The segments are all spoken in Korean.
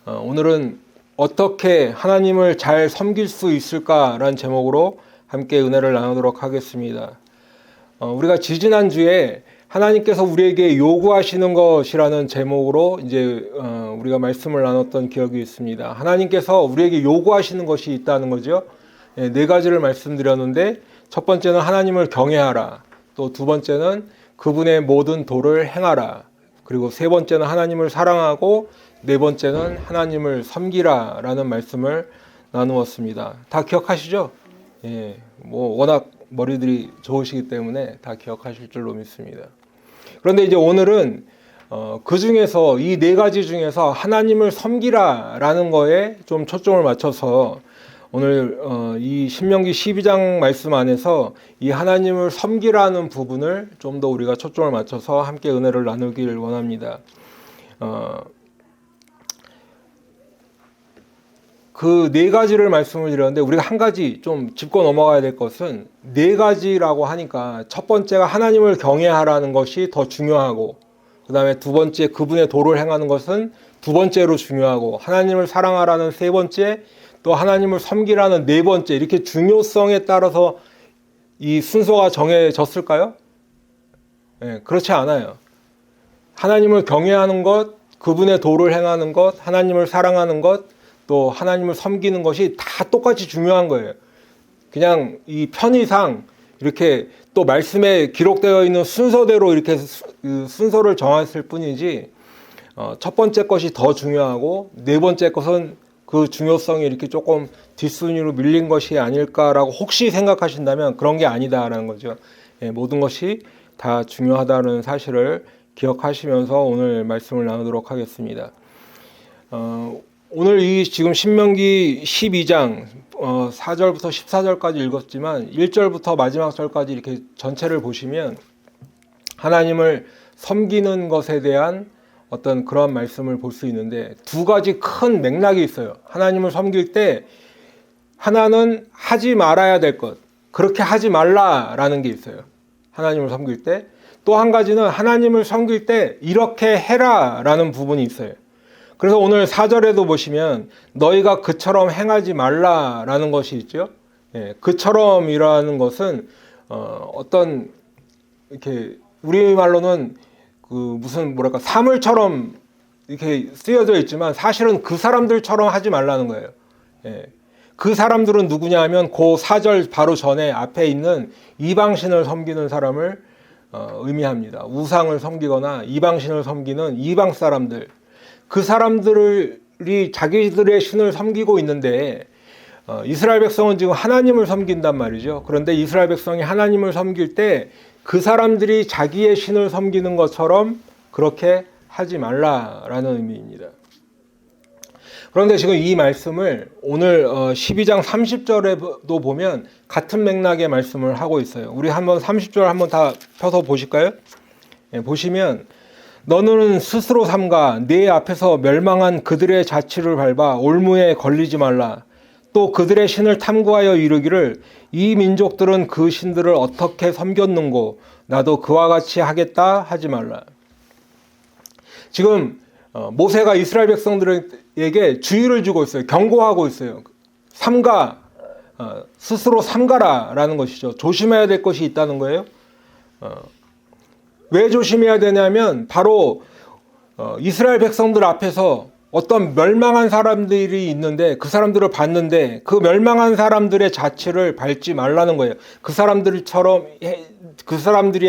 오늘은 어떻게 하나님을 잘 섬길 수 있을까라는 제목으로 함께 은혜를 나누도록 하겠습니다. 우리가 지지난주에 하나님께서 우리에게 요구하시는 것이라는 제목으로 이제 우리가 말씀을 나눴던 기억이 있습니다. 하나님께서 우리에게 요구하시는 것이 있다는 거죠. 네 가지를 말씀드렸는데, 첫 번째는 하나님을 경외하라, 또 두 번째는 그분의 모든 도를 행하라, 그리고 세 번째는 하나님을 사랑하고, 네 번째는 하나님을 섬기라 라는 말씀을 나누었습니다. 다 기억하시죠? 예, 워낙 머리들이 좋으시기 때문에 다 기억하실 줄로 믿습니다. 그런데 이제 오늘은 그 중에서 이 네 가지 중에서 하나님을 섬기라 라는 거에 좀 초점을 맞춰서 오늘 이 신명기 12장 말씀 안에서 이 하나님을 섬기라는 부분을 좀 더 우리가 초점을 맞춰서 함께 은혜를 나누길 원합니다. 그 네 가지를 말씀을 드렸는데, 우리가 한 가지 좀 짚고 넘어가야 될 것은, 네 가지라고 하니까 첫 번째가 하나님을 경외하라는 것이 더 중요하고, 그 다음에 두 번째 그분의 도를 행하는 것은 두 번째로 중요하고, 하나님을 사랑하라는 세 번째, 또 하나님을 섬기라는 네 번째, 이렇게 중요성에 따라서 이 순서가 정해졌을까요? 네, 그렇지 않아요. 하나님을 경외하는 것, 그분의 도를 행하는 것, 하나님을 사랑하는 것, 또 하나님을 섬기는 것이 다 똑같이 중요한 거예요. 그냥 이 편의상 이렇게 또 말씀에 기록되어 있는 순서대로 이렇게 순서를 정했을 뿐이지, 첫 번째 것이 더 중요하고 네 번째 것은 그 중요성이 이렇게 조금 뒷순위로 밀린 것이 아닐까라고 혹시 생각하신다면 그런 게 아니다라는 거죠. 모든 것이 다 중요하다는 사실을 기억하시면서 오늘 말씀을 나누도록 하겠습니다. 오늘 이 지금 신명기 12장 4절부터 14절까지 읽었지만 1절부터 마지막 절까지 이렇게 전체를 보시면 하나님을 섬기는 것에 대한 어떤 그런 말씀을 볼 수 있는데, 두 가지 큰 맥락이 있어요. 하나님을 섬길 때 하나는 하지 말아야 될 것, 그렇게 하지 말라라는 게 있어요. 하나님을 섬길 때. 또 한 가지는 하나님을 섬길 때 이렇게 해라라는 부분이 있어요. 그래서 오늘 4절에도 보시면 너희가 그처럼 행하지 말라라는 것이 있죠. 그처럼이라는 것은 어떤 이렇게 우리말로는 무슨 사물처럼 이렇게 쓰여져 있지만 사실은 그 사람들처럼 하지 말라는 거예요. 그 사람들은 누구냐 하면 그 4절 바로 전에 앞에 있는 이방신을 섬기는 사람을 의미합니다. 우상을 섬기거나 이방신을 섬기는 이방 사람들, 그 사람들이 자기들의 신을 섬기고 있는데, 이스라엘 백성은 지금 하나님을 섬긴단 말이죠. 그런데 이스라엘 백성이 하나님을 섬길 때 그 사람들이 자기의 신을 섬기는 것처럼 그렇게 하지 말라라는 의미입니다. 그런데 지금 이 말씀을 오늘 12장 30절에도 보면 같은 맥락의 말씀을 하고 있어요. 우리 한번 30절 한번 다 펴서 보실까요? 보시면, 너는 스스로 삼가 내 앞에서 멸망한 그들의 자취를 밟아 올무에 걸리지 말라. 또 그들의 신을 탐구하여 이르기를 이 민족들은 그 신들을 어떻게 섬겼는고 나도 그와 같이 하겠다 하지 말라. 지금 모세가 이스라엘 백성들에게 주의를 주고 있어요. 경고하고 있어요. 삼가, 스스로 삼가라 라는 것이죠. 조심해야 될 것이 있다는 거예요. 왜 조심해야 되냐면 바로 이스라엘 백성들 앞에서 어떤 멸망한 사람들이 있는데, 그 사람들을 봤는데 그 멸망한 사람들의 자취를 밟지 말라는 거예요. 그 사람들이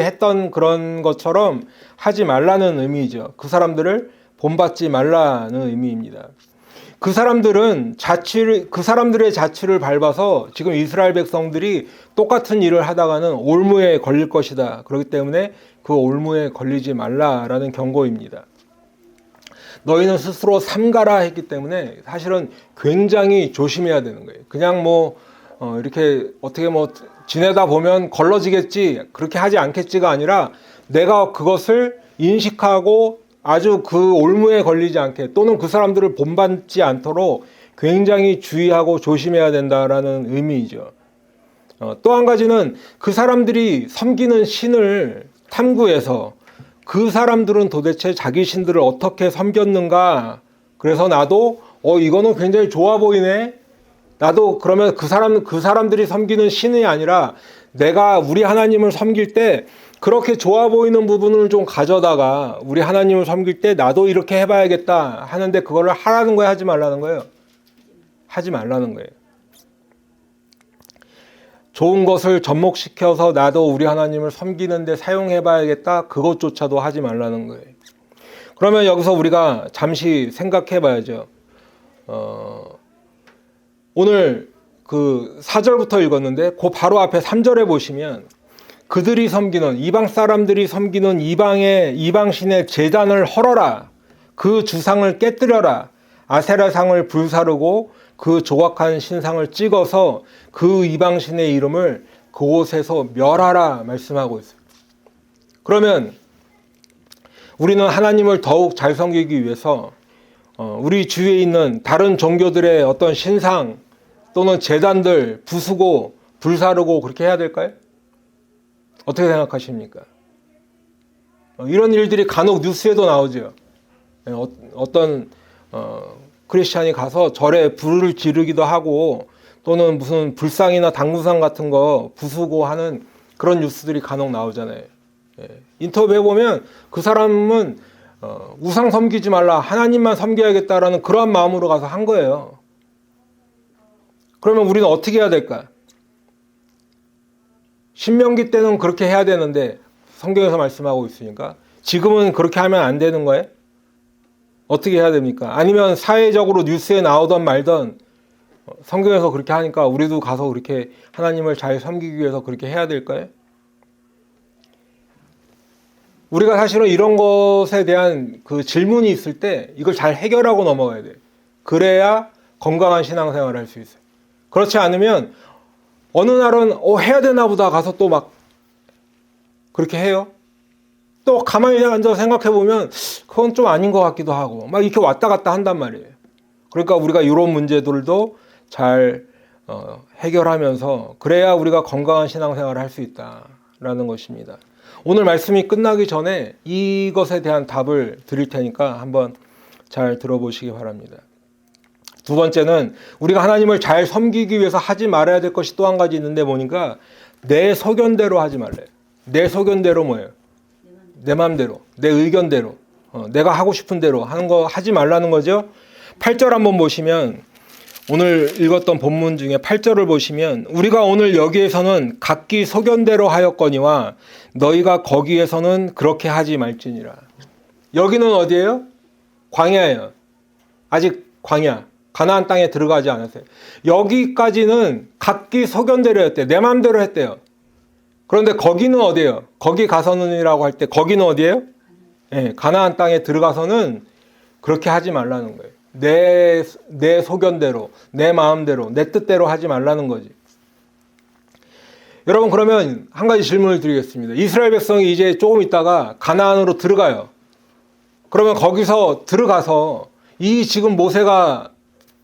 했던 그런 것처럼 하지 말라는 의미죠. 그 사람들을 본받지 말라는 의미입니다. 그 사람들의 자취를 밟아서 지금 이스라엘 백성들이 똑같은 일을 하다가는 올무에 걸릴 것이다. 그렇기 때문에 그 올무에 걸리지 말라라는 경고입니다. 너희는 스스로 삼가라 했기 때문에 사실은 굉장히 조심해야 되는 거예요. 그냥 이렇게 어떻게 지내다 보면 걸러지겠지, 그렇게 하지 않겠지가 아니라 내가 그것을 인식하고 아주 그 올무에 걸리지 않게, 또는 그 사람들을 본받지 않도록 굉장히 주의하고 조심해야 된다라는 의미이죠. 또 한 가지는 그 사람들이 섬기는 신을 탐구해서 그 사람들은 도대체 자기 신들을 어떻게 섬겼는가, 그래서 나도 이거는 굉장히 좋아 보이네. 나도 그러면 그 사람들이 섬기는 신이 아니라 내가 우리 하나님을 섬길 때 그렇게 좋아 보이는 부분을 좀 가져다가 우리 하나님을 섬길 때 나도 이렇게 해봐야겠다 하는데 그거를 하라는 거예요, 하지 말라는 거예요? 하지 말라는 거예요. 좋은 것을 접목시켜서 나도 우리 하나님을 섬기는데 사용해봐야겠다, 그것조차도 하지 말라는 거예요. 그러면 여기서 우리가 잠시 생각해봐야죠. 오늘 그 4절부터 읽었는데 그 바로 앞에 3절에 보시면 그들이 섬기는, 이방 사람들이 섬기는 이방신의 제단을 헐어라, 그 주상을 깨뜨려라, 아세라상을 불사르고 그 조각한 신상을 찍어서 그 이방신의 이름을 그곳에서 멸하라 말씀하고 있어요. 그러면 우리는 하나님을 더욱 잘 섬기기 위해서 우리 주위에 있는 다른 종교들의 어떤 신상 또는 제단들 부수고 불사르고 그렇게 해야 될까요? 어떻게 생각하십니까? 이런 일들이 간혹 뉴스에도 나오죠. 어떤 크리스찬이 가서 절에 불을 지르기도 하고 또는 무슨 불상이나 당구상 같은 거 부수고 하는 그런 뉴스들이 간혹 나오잖아요. 인터뷰해 보면 그 사람은 우상 섬기지 말라, 하나님만 섬겨야겠다라는 그런 마음으로 가서 한 거예요. 그러면 우리는 어떻게 해야 될까? 신명기 때는 그렇게 해야 되는데 성경에서 말씀하고 있으니까 지금은 그렇게 하면 안 되는 거예요? 어떻게 해야 됩니까? 아니면 사회적으로 뉴스에 나오던 말던 성경에서 그렇게 하니까 우리도 가서 그렇게 하나님을 잘 섬기기 위해서 그렇게 해야 될까요? 우리가 사실은 이런 것에 대한 그 질문이 있을 때 이걸 잘 해결하고 넘어가야 돼요. 그래야 건강한 신앙생활을 할 수 있어요. 그렇지 않으면 어느 날은 해야 되나 보다 가서 또 막 그렇게 해요. 또 가만히 앉아서 생각해 보면 그건 좀 아닌 것 같기도 하고 막 이렇게 왔다 갔다 한단 말이에요. 그러니까 우리가 이런 문제들도 잘 해결하면서 그래야 우리가 건강한 신앙생활을 할 수 있다라는 것입니다. 오늘 말씀이 끝나기 전에 이것에 대한 답을 드릴 테니까 한번 잘 들어보시기 바랍니다. 두 번째는 우리가 하나님을 잘 섬기기 위해서 하지 말아야 될 것이 또 한 가지 있는데 보니까 내 소견대로 하지 말래요. 내 소견대로 뭐예요? 내 마음대로, 내 의견대로, 내가 하고 싶은 대로 하는 거 하지 말라는 거죠. 8절 한번 보시면 오늘 읽었던 본문 중에 8절을 보시면 우리가 오늘 여기에서는 각기 소견대로 하였거니와 너희가 거기에서는 그렇게 하지 말지니라. 여기는 어디예요? 광야예요. 아직 광야. 가나안 땅에 들어가지 않았어요. 여기까지는 각기 소견대로 했대요. 내 마음대로 했대요. 그런데 거기는 어디예요? 거기 가서는이라고 할 때 거기는 어디예요? 네, 가나안 땅에 들어가서는 그렇게 하지 말라는 거예요. 내 소견대로, 내 마음대로, 내 뜻대로 하지 말라는 거지. 여러분, 그러면 한 가지 질문을 드리겠습니다. 이스라엘 백성이 이제 조금 있다가 가나안으로 들어가요. 그러면 거기서 들어가서 이 지금 모세가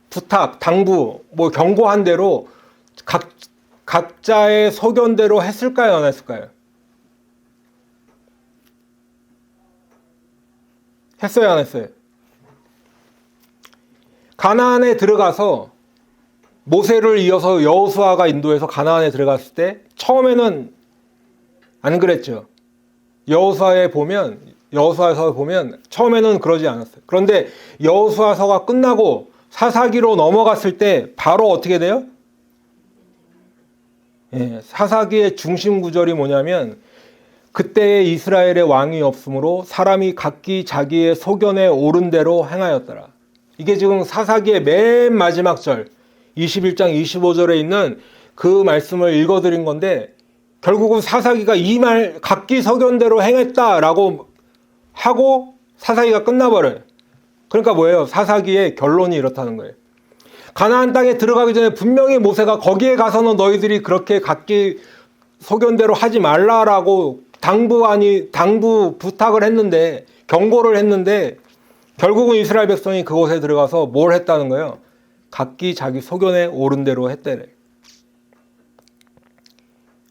부탁, 당부, 경고한 대로 각자의 소견대로 했을까요? 안 했을까요? 했어요? 안 했어요? 가나안에 들어가서 모세를 이어서 여호수아가 인도해서 가나안에 들어갔을 때 처음에는 안 그랬죠. 여호수아에서 보면 처음에는 그러지 않았어요. 그런데 여호수아서가 끝나고 사사기로 넘어갔을 때 바로 어떻게 돼요? 사사기의 중심 구절이 뭐냐면 그때에 이스라엘의 왕이 없으므로 사람이 각기 자기의 소견에 옳은 대로 행하였더라. 이게 지금 사사기의 맨 마지막 절 21장 25절에 있는 그 말씀을 읽어드린 건데 결국은 사사기가 이 말 각기 소견대로 행했다라고 하고 사사기가 끝나버려요. 그러니까 뭐예요? 사사기의 결론이 이렇다는 거예요. 가나안 땅에 들어가기 전에 분명히 모세가 거기에 가서는 너희들이 그렇게 각기 소견대로 하지 말라라고 당부 부탁을 했는데 경고를 했는데 결국은 이스라엘 백성이 그곳에 들어가서 뭘 했다는 거예요? 각기 자기 소견에 옳은 대로 했대래.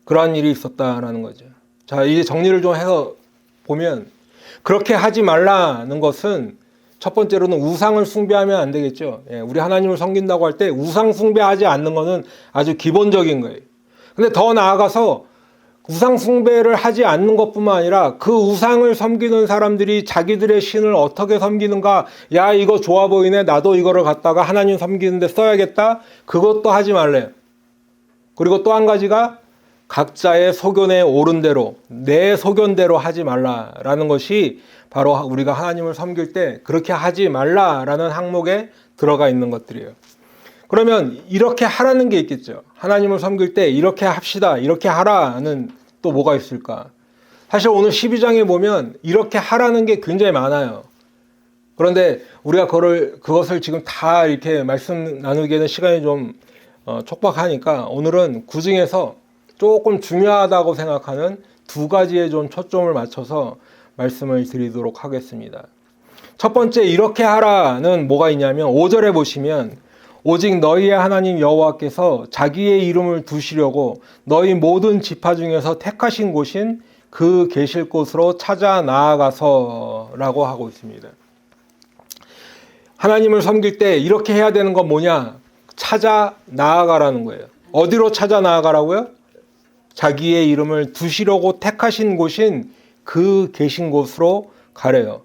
그러한 일이 있었다라는 거죠. 자, 이제 정리를 좀 해서 보면 그렇게 하지 말라는 것은 첫 번째로는 우상을 숭배하면 안 되겠죠. 예, 우리 하나님을 섬긴다고 할 때 우상 숭배하지 않는 것은 아주 기본적인 거예요. 근데 더 나아가서 우상 숭배를 하지 않는 것뿐만 아니라 그 우상을 섬기는 사람들이 자기들의 신을 어떻게 섬기는가, 야 이거 좋아 보이네, 나도 이거를 갖다가 하나님 섬기는데 써야겠다, 그것도 하지 말래요. 그리고 또 한 가지가 각자의 소견에 오른 대로, 내 소견대로 하지 말라라는 것이 바로 우리가 하나님을 섬길 때 그렇게 하지 말라라는 항목에 들어가 있는 것들이에요. 그러면 이렇게 하라는 게 있겠죠. 하나님을 섬길 때 이렇게 합시다, 이렇게 하라는 또 뭐가 있을까? 사실 오늘 12장에 보면 이렇게 하라는 게 굉장히 많아요. 그런데 우리가 그것을 지금 다 이렇게 말씀 나누기에는 시간이 좀 촉박하니까 오늘은 그 중에서 조금 중요하다고 생각하는 두 가지에 좀 초점을 맞춰서 말씀을 드리도록 하겠습니다. 첫 번째, 이렇게 하라는 뭐가 있냐면 5절에 보시면 오직 너희의 하나님 여호와께서 자기의 이름을 두시려고 너희 모든 지파 중에서 택하신 곳인 그 계실 곳으로 찾아 나아가서라고 하고 있습니다. 하나님을 섬길 때 이렇게 해야 되는 건 뭐냐? 찾아 나아가라는 거예요. 어디로 찾아 나아가라고요? 자기의 이름을 두시려고 택하신 곳인 그 계신 곳으로 가래요.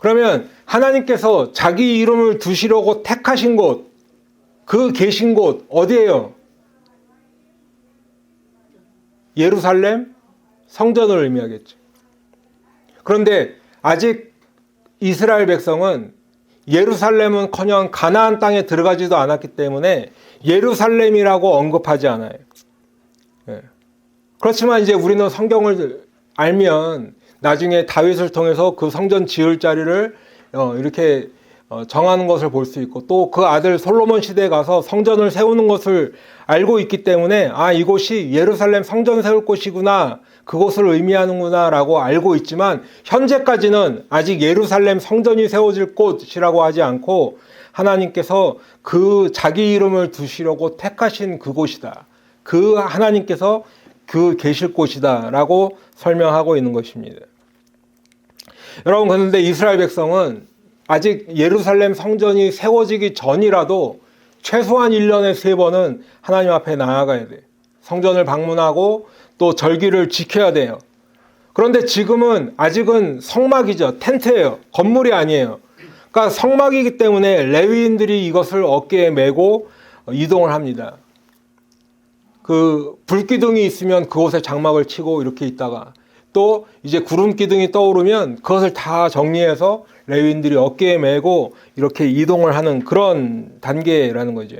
그러면 하나님께서 자기 이름을 두시려고 택하신 곳, 그 계신 곳 어디예요? 예루살렘 성전을 의미하겠죠. 그런데 아직 이스라엘 백성은 예루살렘은커녕 가나안 땅에 들어가지도 않았기 때문에 예루살렘이라고 언급하지 않아요. 그렇지만 이제 우리는 성경을 알면 나중에 다윗을 통해서 그 성전 지을 자리를 이렇게 정하는 것을 볼 수 있고, 또 그 아들 솔로몬 시대에 가서 성전을 세우는 것을 알고 있기 때문에 이곳이 예루살렘 성전 세울 곳이구나, 그곳을 의미하는구나 라고 알고 있지만, 현재까지는 아직 예루살렘 성전이 세워질 곳이라고 하지 않고 하나님께서 그 자기 이름을 두시려고 택하신 그곳이다, 그 하나님께서 그 계실 곳이다 라고 설명하고 있는 것입니다. 여러분, 그런데 이스라엘 백성은 아직 예루살렘 성전이 세워지기 전이라도 최소한 1년에 3번은 하나님 앞에 나아가야 돼요. 성전을 방문하고 또 절기를 지켜야 돼요. 그런데 지금은 아직은 성막이죠. 텐트예요. 건물이 아니에요. 그러니까 성막이기 때문에 레위인들이 이것을 어깨에 메고 이동을 합니다. 그 불기둥이 있으면 그곳에 장막을 치고 이렇게 있다가, 또 이제 구름 기둥이 떠오르면 그것을 다 정리해서 레위인들이 어깨에 메고 이렇게 이동을 하는 그런 단계라는 거죠.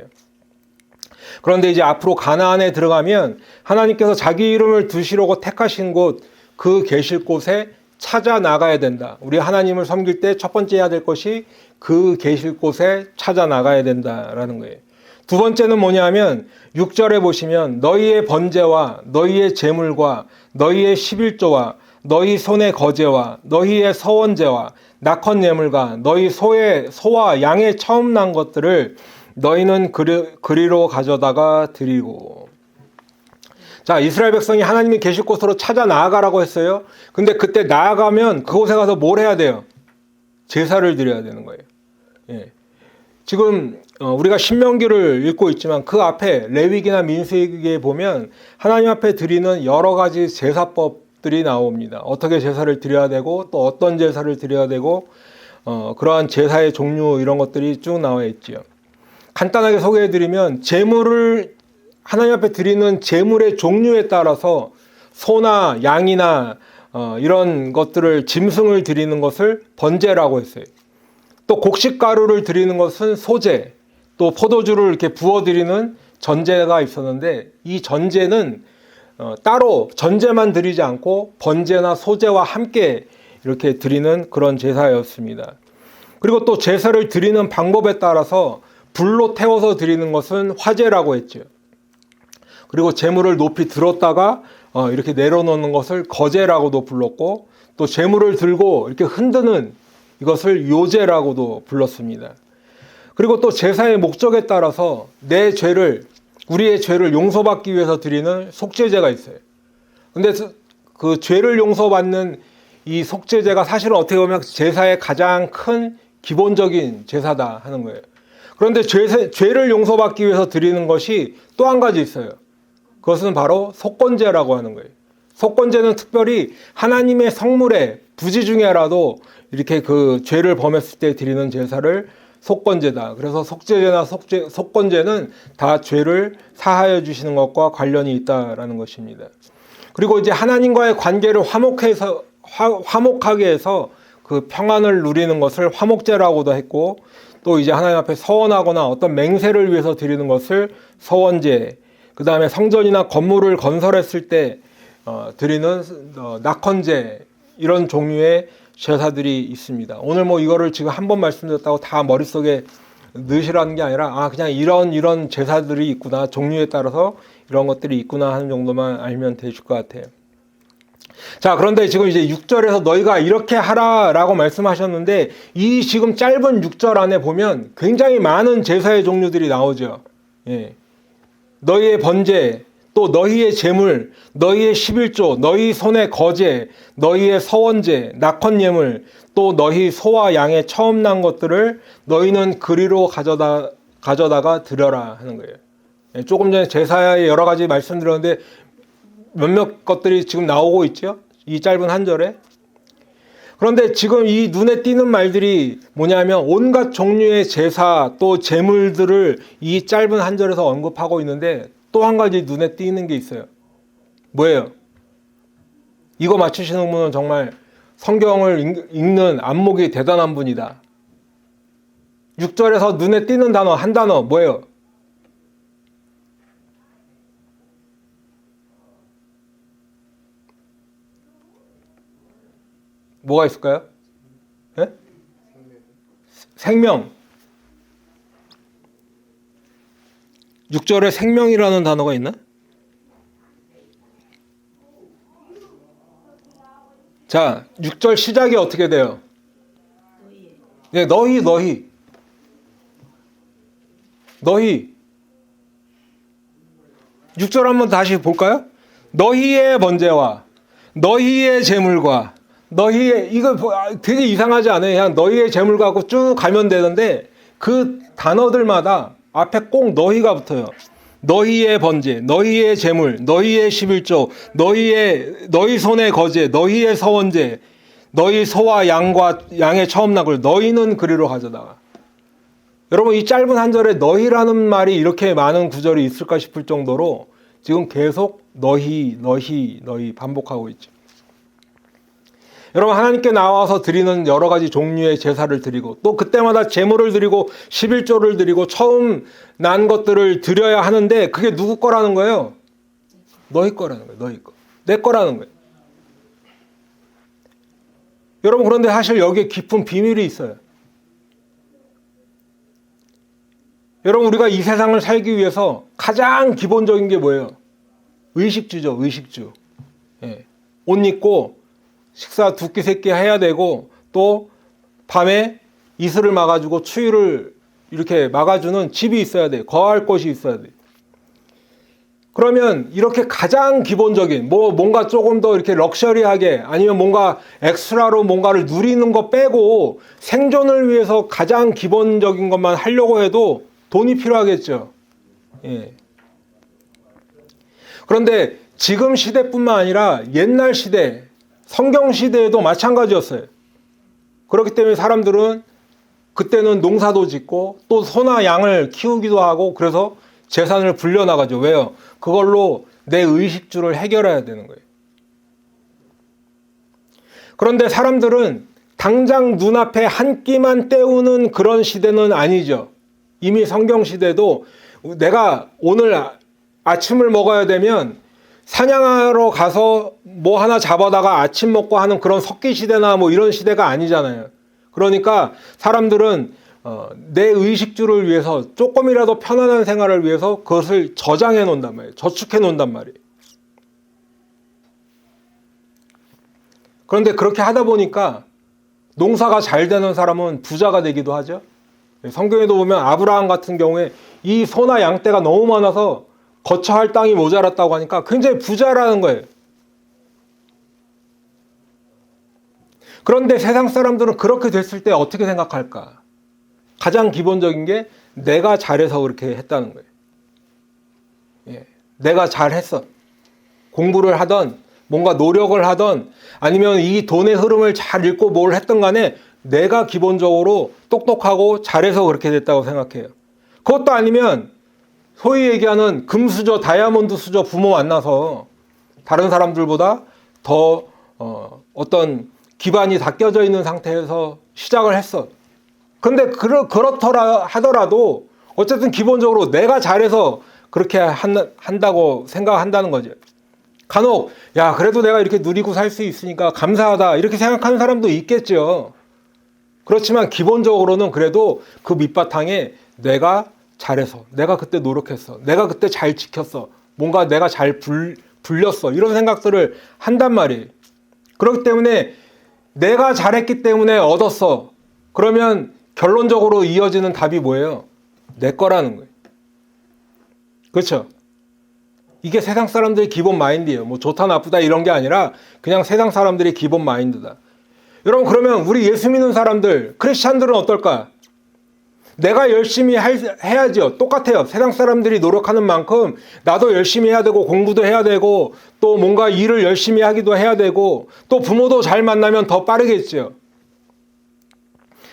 그런데 이제 앞으로 가나안에 들어가면 하나님께서 자기 이름을 두시려고 택하신 곳, 그 계실 곳에 찾아 나가야 된다. 우리 하나님을 섬길 때 첫 번째 해야 될 것이 그 계실 곳에 찾아 나가야 된다라는 거예요. 두 번째는 뭐냐면 6절에 보시면 너희의 번제와 너희의 제물과 너희의 11조와 너희 손의 거제와 너희의 서원제와 낙헌 예물과 너희 소와 양의 처음 난 것들을 너희는 그리로 가져다가 드리고. 자, 이스라엘 백성이 하나님이 계실 곳으로 찾아 나아가라고 했어요. 근데 그때 나아가면 그곳에 가서 뭘 해야 돼요? 제사를 드려야 되는 거예요. 예. 지금 우리가 신명기를 읽고 있지만 그 앞에 레위기나 민수기에 보면 하나님 앞에 드리는 여러 가지 제사법들이 나옵니다. 어떻게 제사를 드려야 되고 또 어떤 제사를 드려야 되고 그러한 제사의 종류, 이런 것들이 쭉 나와 있지요. 간단하게 소개해드리면 제물을 하나님 앞에 드리는 제물의 종류에 따라서 소나 양이나 이런 것들을, 짐승을 드리는 것을 번제라고 했어요. 또 곡식가루를 드리는 것은 소제, 또 포도주를 이렇게 부어드리는 전제가 있었는데, 이 전제는 따로 전제만 드리지 않고 번제나 소제와 함께 이렇게 드리는 그런 제사였습니다. 그리고 또 제사를 드리는 방법에 따라서 불로 태워서 드리는 것은 화제라고 했죠. 그리고 제물을 높이 들었다가 이렇게 내려놓는 것을 거제라고도 불렀고, 또 제물을 들고 이렇게 흔드는 이것을 요제라고도 불렀습니다. 그리고 또 제사의 목적에 따라서 우리의 죄를 용서받기 위해서 드리는 속죄제가 있어요. 근데 그 죄를 용서받는 이 속죄제가 사실은 어떻게 보면 제사의 가장 큰 기본적인 제사다 하는 거예요. 그런데 죄를 용서받기 위해서 드리는 것이 또 한 가지 있어요. 그것은 바로 속건제라고 하는 거예요. 속건제는 특별히 하나님의 성물의 부지 중에라도 이렇게 그 죄를 범했을 때 드리는 제사를 속건제다. 그래서 속죄제나 속건제는 다 죄를 사하여 주시는 것과 관련이 있다라는 것입니다. 그리고 이제 하나님과의 관계를 화목하게 해서 그 평안을 누리는 것을 화목제라고도 했고, 또 이제 하나님 앞에 서원하거나 어떤 맹세를 위해서 드리는 것을 서원제, 그 다음에 성전이나 건물을 건설했을 때 드리는 낙헌제, 이런 종류의 제사들이 있습니다. 오늘 뭐 이거를 지금 한 번 말씀드렸다고 다 머릿속에 넣으시라는 게 아니라 그냥 이런 제사들이 있구나, 종류에 따라서 이런 것들이 있구나 하는 정도만 알면 되실 것 같아요. 자, 그런데 지금 이제 6절에서 너희가 이렇게 하라라고 말씀하셨는데, 이 지금 짧은 6절 안에 보면 굉장히 많은 제사의 종류들이 나오죠. 예. 너희의 번제, 또 너희의 제물, 너희의 11조, 너희 손의 거제, 너희의 서원제, 낙헌예물, 또 너희 소와 양의 처음 난 것들을 너희는 그리로 가져다가 드려라 하는 거예요. 예, 조금 전에 제사의 여러 가지 말씀드렸는데 몇몇 것들이 지금 나오고 있죠. 이 짧은 한 절에. 그런데 지금 이 눈에 띄는 말들이 뭐냐면 온갖 종류의 제사 또 제물들을 이 짧은 한 절에서 언급하고 있는데, 또 한 가지 눈에 띄는 게 있어요. 뭐예요? 이거 맞추시는 분은 정말 성경을 읽는 안목이 대단한 분이다. 6절에서 눈에 띄는 단어, 한 단어 뭐예요? 뭐가 있을까요? 네? 생명. 6절에 생명이라는 단어가 있나? 자, 6절 시작이 어떻게 돼요? 네, 너희. 6절 한번 다시 볼까요? 너희의 번제와 너희의 제물과 너희의, 이거 되게 이상하지 않아요? 그냥 너희의 제물 갖고 쭉 가면 되는데 그 단어들마다 앞에 꼭 너희가 붙어요. 너희의 번제, 너희의 제물, 너희의 11조, 너희 손의 거제, 너희의 서원제, 너희 소와 양의 처음 난 걸 너희는 그리로 가져다가. 여러분, 이 짧은 한 절에 너희라는 말이 이렇게 많은 구절이 있을까 싶을 정도로 지금 계속 너희 반복하고 있죠. 여러분, 하나님께 나와서 드리는 여러 가지 종류의 제사를 드리고, 또 그때마다 제물을 드리고 11조를 드리고 처음 난 것들을 드려야 하는데, 그게 누구 거라는 거예요? 너희 거라는 거예요. 너희 거. 내 거라는 거예요. 여러분, 그런데 사실 여기에 깊은 비밀이 있어요. 여러분, 우리가 이 세상을 살기 위해서 가장 기본적인 게 뭐예요? 의식주죠. 의식주. 예. 옷 입고 식사 2끼 3끼 해야 되고, 또 밤에 이슬을 막아주고 추위를 이렇게 막아주는 집이 있어야 돼요. 거할 곳이 있어야 돼요. 그러면 이렇게 가장 기본적인, 뭔가 조금 더 이렇게 럭셔리하게, 아니면 뭔가 엑스트라로 뭔가를 누리는 거 빼고 생존을 위해서 가장 기본적인 것만 하려고 해도 돈이 필요하겠죠. 예. 그런데 지금 시대뿐만 아니라 옛날 시대, 성경 시대에도 마찬가지였어요. 그렇기 때문에 사람들은 그때는 농사도 짓고 또 소나 양을 키우기도 하고, 그래서 재산을 불려나가죠. 왜요? 그걸로 내 의식주를 해결해야 되는 거예요. 그런데 사람들은 당장 눈앞에 한 끼만 때우는 그런 시대는 아니죠. 이미 성경 시대도 내가 오늘 아침을 먹어야 되면 사냥하러 가서 뭐 하나 잡아다가 아침 먹고 하는 그런 석기 시대나 뭐 이런 시대가 아니잖아요. 그러니까 사람들은 내 의식주를 위해서, 조금이라도 편안한 생활을 위해서 그것을 저장해 놓는단 말이에요. 저축해 놓는단 말이에요. 그런데 그렇게 하다 보니까 농사가 잘 되는 사람은 부자가 되기도 하죠. 성경에도 보면 아브라함 같은 경우에 이 소나 양떼가 너무 많아서 거처할 땅이 모자랐다고 하니까 굉장히 부자라는 거예요. 그런데 세상 사람들은 그렇게 됐을 때 어떻게 생각할까? 가장 기본적인 게 내가 잘해서 그렇게 했다는 거예요. 예, 내가 잘했어. 공부를 하던 뭔가 노력을 하던 아니면 이 돈의 흐름을 잘 읽고 뭘 했던 간에 내가 기본적으로 똑똑하고 잘해서 그렇게 됐다고 생각해요. 그것도 아니면 소위 얘기하는 금수저, 다이아몬드 수저 부모 만나서 다른 사람들보다 더 어떤 기반이 다 껴져 있는 상태에서 시작을 했어. 근데 그렇더라 하더라도 어쨌든 기본적으로 내가 잘해서 그렇게 한다고 생각한다는 거죠. 간혹 야 그래도 내가 이렇게 누리고 살 수 있으니까 감사하다 이렇게 생각하는 사람도 있겠죠. 그렇지만 기본적으로는 그래도 그 밑바탕에 내가 잘해서, 내가 그때 노력했어, 내가 그때 잘 지켰어, 뭔가 내가 잘 불렸어 이런 생각들을 한단 말이에요. 그렇기 때문에 내가 잘했기 때문에 얻었어. 그러면 결론적으로 이어지는 답이 뭐예요? 내 거라는 거예요. 그렇죠? 이게 세상 사람들의 기본 마인드예요. 뭐 좋다 나쁘다 이런 게 아니라 그냥 세상 사람들의 기본 마인드다. 여러분 그러면 우리 예수 믿는 사람들, 크리스찬들은 어떨까? 내가 열심히 해야죠. 똑같아요. 세상 사람들이 노력하는 만큼 나도 열심히 해야 되고 공부도 해야 되고 또 뭔가 일을 열심히 하기도 해야 되고 또 부모도 잘 만나면 더 빠르겠죠.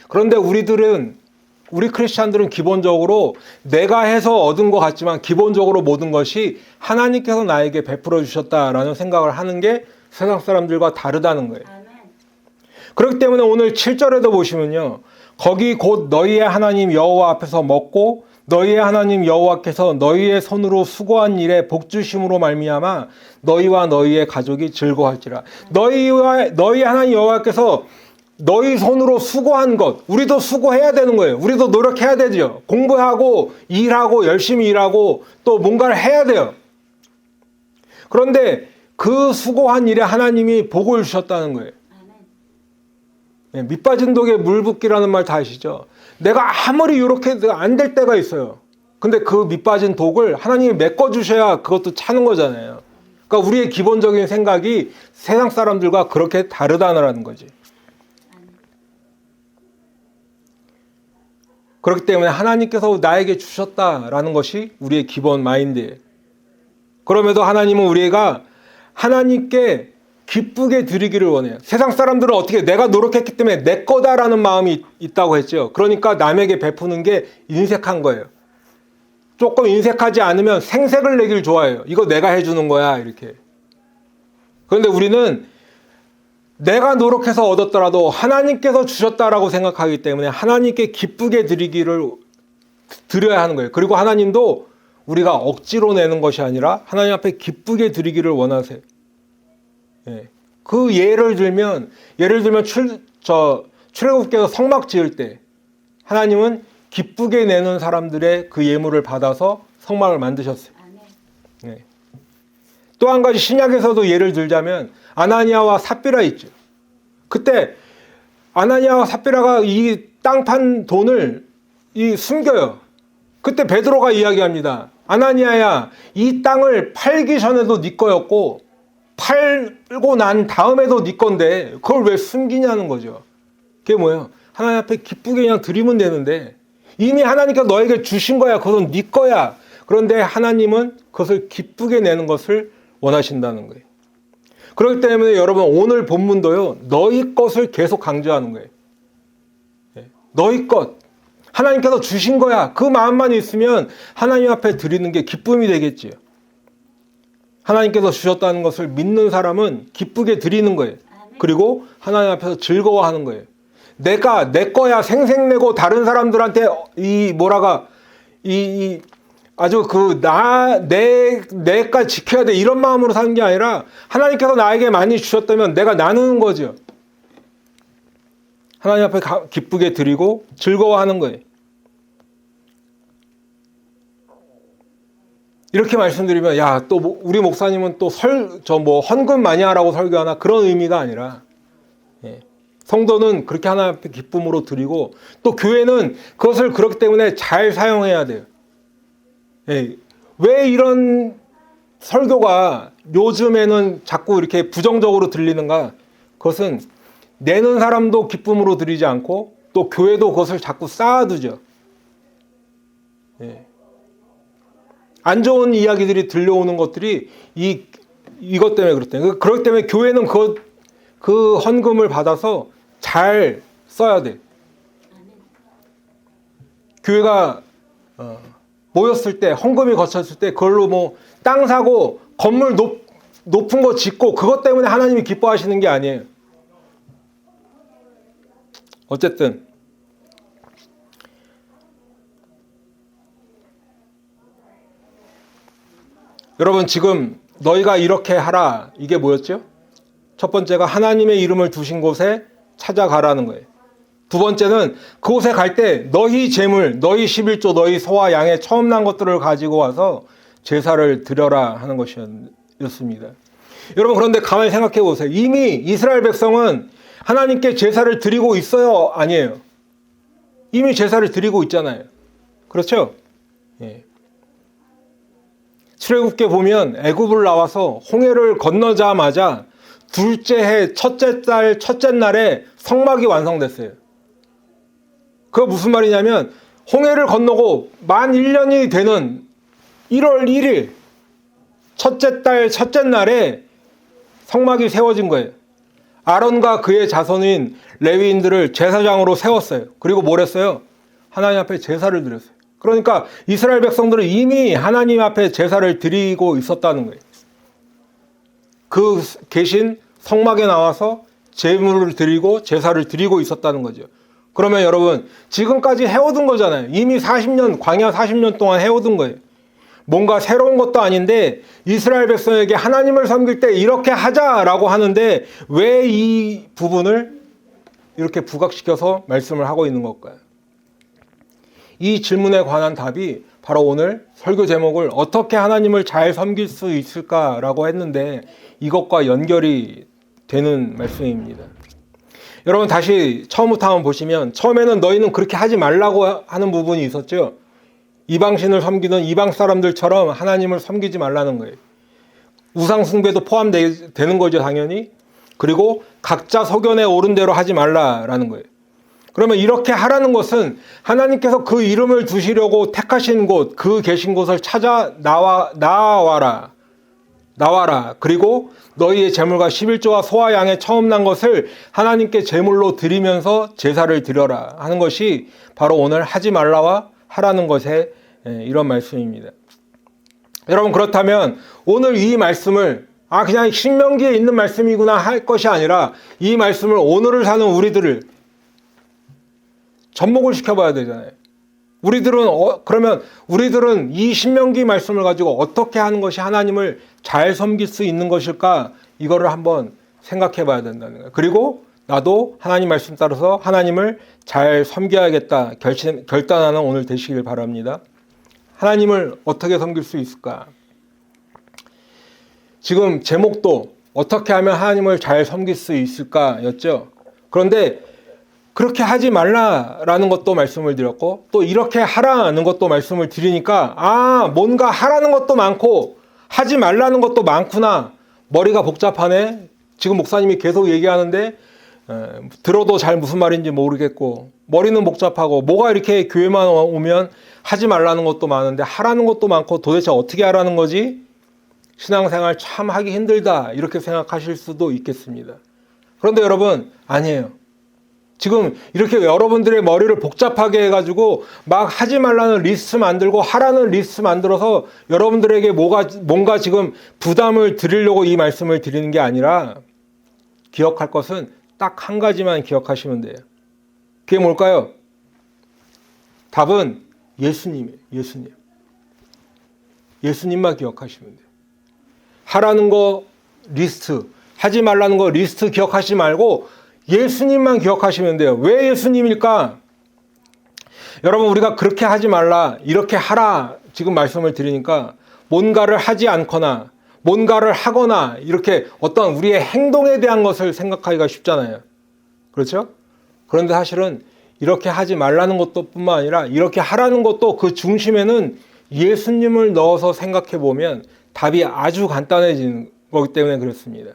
그런데 우리 크리스찬들은 기본적으로 내가 해서 얻은 것 같지만 기본적으로 모든 것이 하나님께서 나에게 베풀어 주셨다라는 생각을 하는 게 세상 사람들과 다르다는 거예요. 그렇기 때문에 오늘 7절에도 보시면요. 거기 곧 너희의 하나님 여호와 앞에서 먹고 너희의 하나님 여호와께서 너희의 손으로 수고한 일에 복 주심으로 말미암아 너희와 너희의 가족이 즐거워할지라. 너희 하나님 여호와께서 너희 손으로 수고한 것, 우리도 수고해야 되는 거예요. 우리도 노력해야 되죠. 공부하고 일하고 열심히 일하고 또 뭔가를 해야 돼요. 그런데 그 수고한 일에 하나님이 복을 주셨다는 거예요. 밑빠진 독에 물 붓기라는 말 다 아시죠? 내가 아무리 이렇게 안 될 때가 있어요. 근데 그 밑빠진 독을 하나님이 메꿔주셔야 그것도 차는 거잖아요. 그러니까 우리의 기본적인 생각이 세상 사람들과 그렇게 다르다는 거지. 그렇기 때문에 하나님께서 나에게 주셨다라는 것이 우리의 기본 마인드예요. 그럼에도 하나님은 우리가 하나님께 기쁘게 드리기를 원해요. 세상 사람들은 어떻게 내가 노력했기 때문에 내 거다라는 마음이 있다고 했죠. 그러니까 남에게 베푸는 게 인색한 거예요. 조금 인색하지 않으면 생색을 내길 좋아해요. 이거 내가 해주는 거야 이렇게. 그런데 우리는 내가 노력해서 얻었더라도 하나님께서 주셨다라고 생각하기 때문에 하나님께 기쁘게 드려야 하는 거예요. 그리고 하나님도 우리가 억지로 내는 것이 아니라 하나님 앞에 기쁘게 드리기를 원하세요. 예. 그 예를 들면 출애굽께서 성막 지을 때 하나님은 기쁘게 내는 사람들의 그 예물을 받아서 성막을 만드셨어요. 예. 또 한 가지 신약에서도 예를 들자면 아나니아와 삽비라 있죠. 그때 아나니아와 삽비라가 이 땅 판 돈을 숨겨요. 그때 베드로가 이야기합니다. 아나니아야, 이 땅을 팔기 전에도 네 거였고 팔고 난 다음에도 네 건데 그걸 왜 숨기냐는 거죠. 그게 뭐예요? 하나님 앞에 기쁘게 그냥 드리면 되는데 이미 하나님께서 너에게 주신 거야. 그것은 네 거야. 그런데 하나님은 그것을 기쁘게 내는 것을 원하신다는 거예요. 그렇기 때문에 여러분 오늘 본문도요. 너희 것을 계속 강조하는 거예요. 너희 것. 하나님께서 주신 거야. 그 마음만 있으면 하나님 앞에 드리는 게 기쁨이 되겠지요. 하나님께서 주셨다는 것을 믿는 사람은 기쁘게 드리는 거예요. 그리고 하나님 앞에서 즐거워하는 거예요. 내가 내 거야 생색내고 다른 사람들한테 아주 내가 지켜야 돼 이런 마음으로 사는 게 아니라 하나님께서 나에게 많이 주셨다면 내가 나누는 거죠. 하나님 앞에 기쁘게 드리고 즐거워하는 거예요. 이렇게 말씀드리면 또 우리 목사님은 또 헌금 많이 하라고 설교하나 그런 의미가 아니라 성도는 그렇게 하나님 앞에 기쁨으로 드리고 또 교회는 그것을 그렇기 때문에 잘 사용해야 돼요. 왜 이런 설교가 요즘에는 자꾸 이렇게 부정적으로 들리는가? 그것은 내는 사람도 기쁨으로 드리지 않고 또 교회도 그것을 자꾸 쌓아두죠. 예. 안 좋은 이야기들이 들려오는 것들이 이것 때문에 그렇대요. 그렇기 때문에 교회는 그 헌금을 받아서 잘 써야 돼. 교회가 모였을 때, 헌금이 거쳤을 때 그걸로 뭐 땅 사고 건물 높은 거 짓고 그것 때문에 하나님이 기뻐하시는 게 아니에요. 어쨌든 여러분, 지금 너희가 이렇게 하라, 이게 뭐였죠? 첫 번째가 하나님의 이름을 두신 곳에 찾아가라는 거예요. 두 번째는 그곳에 갈 때 너희 재물, 너희 11조, 너희 소와 양의 처음 난 것들을 가지고 와서 제사를 드려라 하는 것이었습니다. 여러분, 그런데 가만히 생각해 보세요. 이미 이스라엘 백성은 하나님께 제사를 드리고 있어요? 아니에요? 이미 제사를 드리고 있잖아요. 그렇죠? 예. 출애굽기에 보면 애굽을 나와서 홍해를 건너자마자 둘째 해 첫째 달 첫째 날에 성막이 완성됐어요. 그거 무슨 말이냐면 홍해를 건너고 만 1년이 되는 1월 1일 첫째 달 첫째 날에 성막이 세워진 거예요. 아론과 그의 자손인 레위인들을 제사장으로 세웠어요. 그리고 뭘 했어요? 하나님 앞에 제사를 드렸어요. 그러니까 이스라엘 백성들은 이미 하나님 앞에 제사를 드리고 있었다는 거예요. 그 계신 성막에 나와서 제물을 드리고 제사를 드리고 있었다는 거죠. 그러면 여러분, 지금까지 해오던 거잖아요. 이미 40년, 광야 40년 동안 해오던 거예요. 뭔가 새로운 것도 아닌데 이스라엘 백성에게 하나님을 섬길 때 이렇게 하자라고 하는데 왜 이 부분을 이렇게 부각시켜서 말씀을 하고 있는 걸까요? 이 질문에 관한 답이 바로 오늘 설교 제목을 어떻게 하나님을 잘 섬길 수 있을까라고 했는데 이것과 연결이 되는 말씀입니다. 여러분, 다시 처음부터 한번 보시면 처음에는 너희는 그렇게 하지 말라고 하는 부분이 있었죠. 이방신을 섬기는 이방 사람들처럼 하나님을 섬기지 말라는 거예요. 우상 숭배도 포함되는 거죠, 당연히. 그리고 각자 소견에 오른 대로 하지 말라라는 거예요. 그러면 이렇게 하라는 것은 하나님께서 그 이름을 두시려고 택하신 곳, 그 계신 곳을 찾아 나와라. 그리고 너희의 제물과 11조와 소와 양의 처음 난 것을 하나님께 제물로 드리면서 제사를 드려라 하는 것이 바로 오늘 하지 말라와 하라는 것의 이런 말씀입니다. 여러분, 그렇다면 오늘 이 말씀을 그냥 신명기에 있는 말씀이구나 할 것이 아니라 이 말씀을 오늘을 사는 우리들을 접목을 시켜봐야 되잖아요. 그러면 우리들은 이 신명기 말씀을 가지고 어떻게 하는 것이 하나님을 잘 섬길 수 있는 것일까? 이거를 한번 생각해 봐야 된다는 거예요. 그리고 나도 하나님 말씀 따라서 하나님을 잘 섬겨야겠다 결단하는 오늘 되시길 바랍니다. 하나님을 어떻게 섬길 수 있을까? 지금 제목도 어떻게 하면 하나님을 잘 섬길 수 있을까 였죠. 그런데 그렇게 하지 말라라는 것도 말씀을 드렸고 또 이렇게 하라는 것도 말씀을 드리니까 뭔가 하라는 것도 많고 하지 말라는 것도 많구나. 머리가 복잡하네. 지금 목사님이 계속 얘기하는데 들어도 잘 무슨 말인지 모르겠고 머리는 복잡하고 뭐가 이렇게 교회만 오면 하지 말라는 것도 많은데 하라는 것도 많고 도대체 어떻게 하라는 거지? 신앙생활 참 하기 힘들다 이렇게 생각하실 수도 있겠습니다. 그런데 여러분, 아니에요. 지금 이렇게 여러분들의 머리를 복잡하게 해가지고 막 하지 말라는 리스트 만들고 하라는 리스트 만들어서 여러분들에게 뭔가 지금 부담을 드리려고 이 말씀을 드리는 게 아니라 기억할 것은 딱 한 가지만 기억하시면 돼요. 그게 뭘까요? 답은 예수님이에요. 예수님만 기억하시면 돼요. 하라는 거 리스트, 하지 말라는 거 리스트 기억하지 말고 예수님만 기억하시면 돼요. 왜 예수님일까? 여러분, 우리가 그렇게 하지 말라, 이렇게 하라 지금 말씀을 드리니까 뭔가를 하지 않거나 뭔가를 하거나 이렇게 어떤 우리의 행동에 대한 것을 생각하기가 쉽잖아요. 그렇죠? 그런데 사실은 이렇게 하지 말라는 것도 뿐만 아니라 이렇게 하라는 것도 그 중심에는 예수님을 넣어서 생각해 보면 답이 아주 간단해지는 거기 때문에 그렇습니다.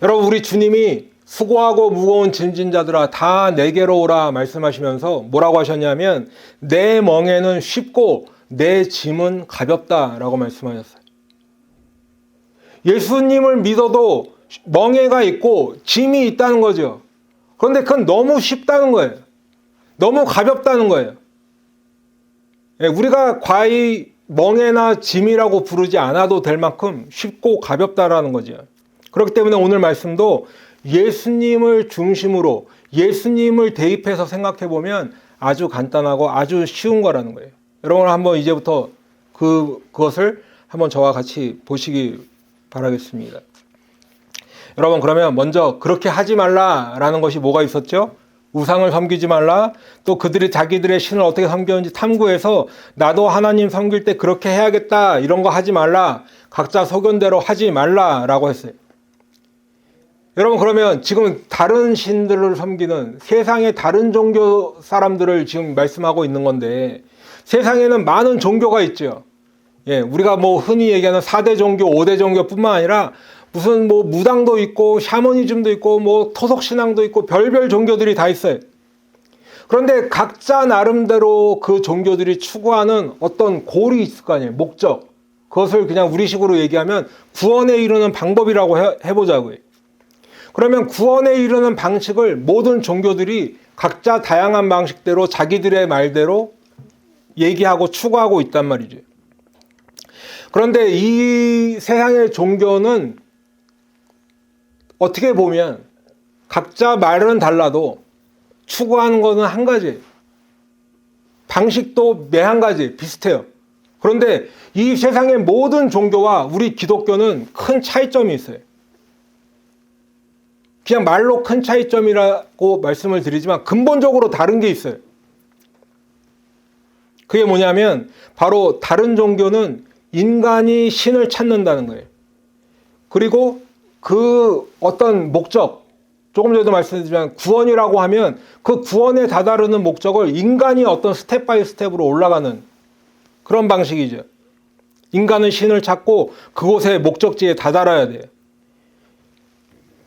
여러분, 우리 주님이 수고하고 무거운 짐진 자들아 다 내게로 오라 말씀하시면서 뭐라고 하셨냐면 내 멍에는 쉽고 내 짐은 가볍다라고 말씀하셨어요. 예수님을 믿어도 멍에가 있고 짐이 있다는 거죠. 그런데 그건 너무 쉽다는 거예요. 너무 가볍다는 거예요. 우리가 과히 멍에나 짐이라고 부르지 않아도 될 만큼 쉽고 가볍다라는 거죠. 그렇기 때문에 오늘 말씀도 예수님을 중심으로 예수님을 대입해서 생각해 보면 아주 간단하고 아주 쉬운 거라는 거예요. 여러분 한번 이제부터 그것을 한번 저와 같이 보시기 바라겠습니다. 여러분 그러면 먼저 그렇게 하지 말라라는 것이 뭐가 있었죠? 우상을 섬기지 말라. 또 그들이 자기들의 신을 어떻게 섬겼는지 탐구해서 나도 하나님 섬길 때 그렇게 해야겠다. 이런 거 하지 말라. 각자 소견대로 하지 말라라고 했어요. 여러분 그러면 지금 다른 신들을 섬기는 세상의 다른 종교 사람들을 지금 말씀하고 있는 건데 세상에는 많은 종교가 있죠. 우리가 뭐 흔히 얘기하는 4대 종교, 5대 종교뿐만 아니라 무슨 뭐 무당도 있고 샤머니즘도 있고 뭐 토속신앙도 있고 별별 종교들이 다 있어요. 그런데 각자 나름대로 그 종교들이 추구하는 어떤 골이 있을 거 아니에요. 목적. 그것을 그냥 우리식으로 얘기하면 구원에 이르는 방법이라고 해보자고요. 그러면 구원에 이르는 방식을 모든 종교들이 각자 다양한 방식대로 자기들의 말대로 얘기하고 추구하고 있단 말이죠. 그런데 이 세상의 종교는 어떻게 보면 각자 말은 달라도 추구하는 것은 한 가지, 방식도 매 한 가지 비슷해요. 그런데 이 세상의 모든 종교와 우리 기독교는 큰 차이점이 있어요. 그냥 말로 큰 차이점이라고 말씀을 드리지만 근본적으로 다른 게 있어요. 그게 뭐냐면 바로 다른 종교는 인간이 신을 찾는다는 거예요. 그리고 그 어떤 목적, 조금 전에도 말씀드렸지만 구원이라고 하면 그 구원에 다다르는 목적을 인간이 어떤 스텝 바이 스텝으로 올라가는 그런 방식이죠. 인간은 신을 찾고 그곳의 목적지에 다다라야 돼요.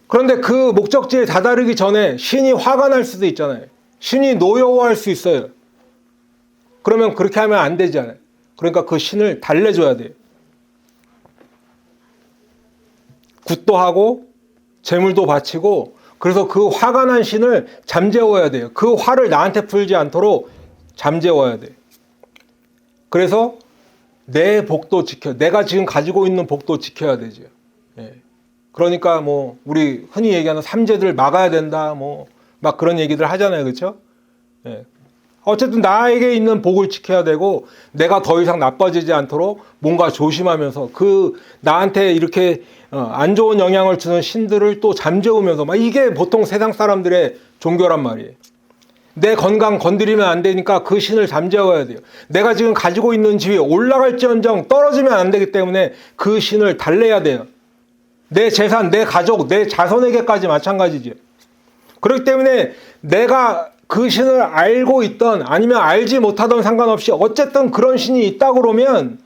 그런데 그 목적지에 다다르기 전에 신이 화가 날 수도 있잖아요. 신이 노여워할 수 있어요. 그러면 그렇게 하면 안 되잖아요. 그러니까 그 신을 달래줘야 돼요. 굿도 하고 재물도 바치고 그래서 그 화가 난 신을 잠재워야 돼요. 그 화를 나한테 풀지 않도록 잠재워야 돼요. 그래서 내 복도 내가 지금 가지고 있는 복도 지켜야 되죠. 그러니까 뭐 우리 흔히 얘기하는 삼재들 막아야 된다 뭐 막 그런 얘기들 하잖아요. 그렇죠? 어쨌든 나에게 있는 복을 지켜야 되고 내가 더 이상 나빠지지 않도록 뭔가 조심하면서 그 나한테 이렇게 안 좋은 영향을 주는 신들을 또 잠재우면서 막 이게 보통 세상 사람들의 종교란 말이에요. 내 건강 건드리면 안 되니까 그 신을 잠재워야 돼요. 내가 지금 가지고 있는 집이 올라갈지언정 떨어지면 안 되기 때문에 그 신을 달래야 돼요. 내 재산, 내 가족, 내 자손에게까지 마찬가지죠. 그렇기 때문에 내가 그 신을 알고 있던 아니면 알지 못하던 상관없이 어쨌든 그런 신이 있다 그러면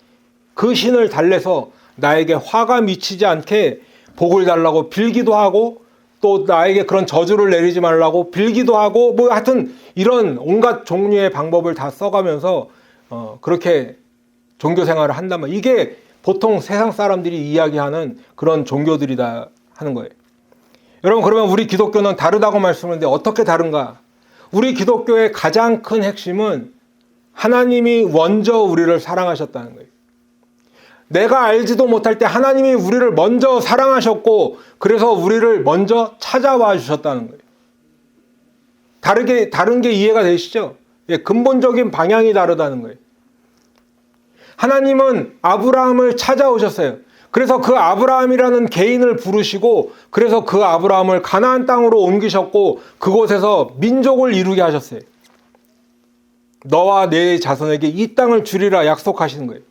그 신을 달래서 나에게 화가 미치지 않게 복을 달라고 빌기도 하고 또 나에게 그런 저주를 내리지 말라고 빌기도 하고 뭐 하여튼 이런 온갖 종류의 방법을 다 써가면서 그렇게 종교 생활을 한다면 이게 보통 세상 사람들이 이야기하는 그런 종교들이다 하는 거예요. 여러분 그러면 우리 기독교는 다르다고 말씀하는데 어떻게 다른가? 우리 기독교의 가장 큰 핵심은 하나님이 먼저 우리를 사랑하셨다는 거예요. 내가 알지도 못할 때 하나님이 우리를 먼저 사랑하셨고 그래서 우리를 먼저 찾아와 주셨다는 거예요. 다른 게 이해가 되시죠? 근본적인 방향이 다르다는 거예요. 하나님은 아브라함을 찾아오셨어요. 그래서 그 아브라함이라는 개인을 부르시고 그래서 그 아브라함을 가나안 땅으로 옮기셨고 그곳에서 민족을 이루게 하셨어요. 너와 내 자손에게 이 땅을 주리라 약속하시는 거예요.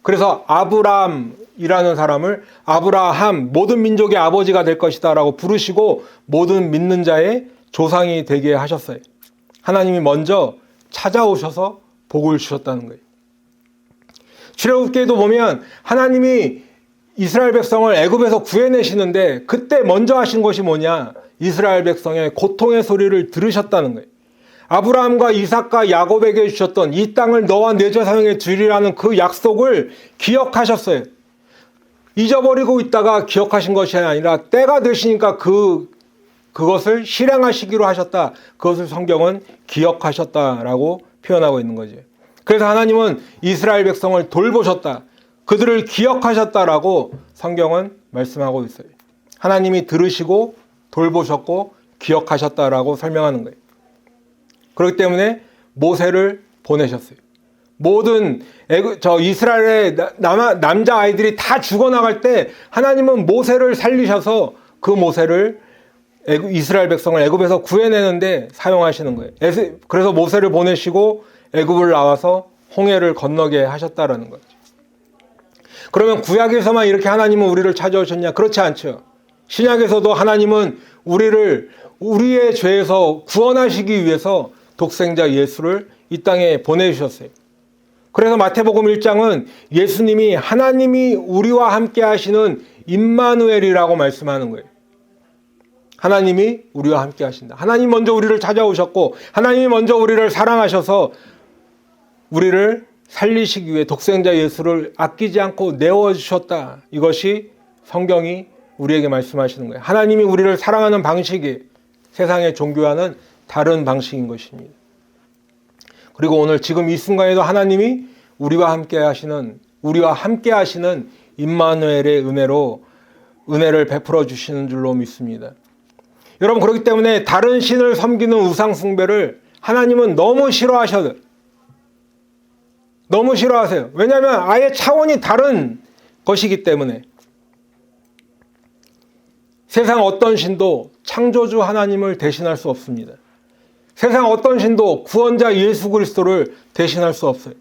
그래서 아브라함이라는 사람을 아브라함 모든 민족의 아버지가 될 것이다 라고 부르시고 모든 믿는 자의 조상이 되게 하셨어요. 하나님이 먼저 찾아오셔서 복을 주셨다는 거예요. 출애굽기에도 보면 하나님이 이스라엘 백성을 애굽에서 구해내시는데 그때 먼저 하신 것이 뭐냐? 이스라엘 백성의 고통의 소리를 들으셨다는 거예요. 아브라함과 이삭과 야곱에게 주셨던 이 땅을 너와 내 자손에게 주리라는 그 약속을 기억하셨어요. 잊어버리고 있다가 기억하신 것이 아니라 때가 되시니까 그것을 실행하시기로 하셨다. 그것을 성경은 기억하셨다라고 표현하고 있는 거죠. 그래서 하나님은 이스라엘 백성을 돌보셨다. 그들을 기억하셨다라고 성경은 말씀하고 있어요. 하나님이 들으시고 돌보셨고 기억하셨다라고 설명하는 거예요. 그렇기 때문에 모세를 보내셨어요. 모든 이스라엘의 남자 아이들이 다 죽어나갈 때 하나님은 모세를 살리셔서 그 모세를 이스라엘 백성을 애굽에서 구해내는데 사용하시는 거예요. 그래서 모세를 보내시고 애굽을 나와서 홍해를 건너게 하셨다라는 거죠. 그러면 구약에서만 이렇게 하나님은 우리를 찾아오셨냐? 그렇지 않죠. 신약에서도 하나님은 우리의 죄에서 구원하시기 위해서 독생자 예수를 이 땅에 보내주셨어요. 그래서 마태복음 1장은 예수님이 하나님이 우리와 함께 하시는 임마누엘이라고 말씀하는 거예요. 하나님이 우리와 함께 하신다. 하나님 먼저 우리를 찾아오셨고 하나님이 먼저 우리를 사랑하셔서 우리를 살리시기 위해 독생자 예수를 아끼지 않고 내어주셨다. 이것이 성경이 우리에게 말씀하시는 거예요. 하나님이 우리를 사랑하는 방식이 세상의 종교와는 다른 방식인 것입니다. 그리고 오늘 지금 이 순간에도 하나님이 우리와 함께 하시는 임마누엘의 은혜를 베풀어 주시는 줄로 믿습니다. 여러분, 그렇기 때문에 다른 신을 섬기는 우상 숭배를 하나님은 너무 싫어하세요. 왜냐하면 아예 차원이 다른 것이기 때문에. 세상 어떤 신도 창조주 하나님을 대신할 수 없습니다. 세상 어떤 신도 구원자 예수 그리스도를 대신할 수 없어요.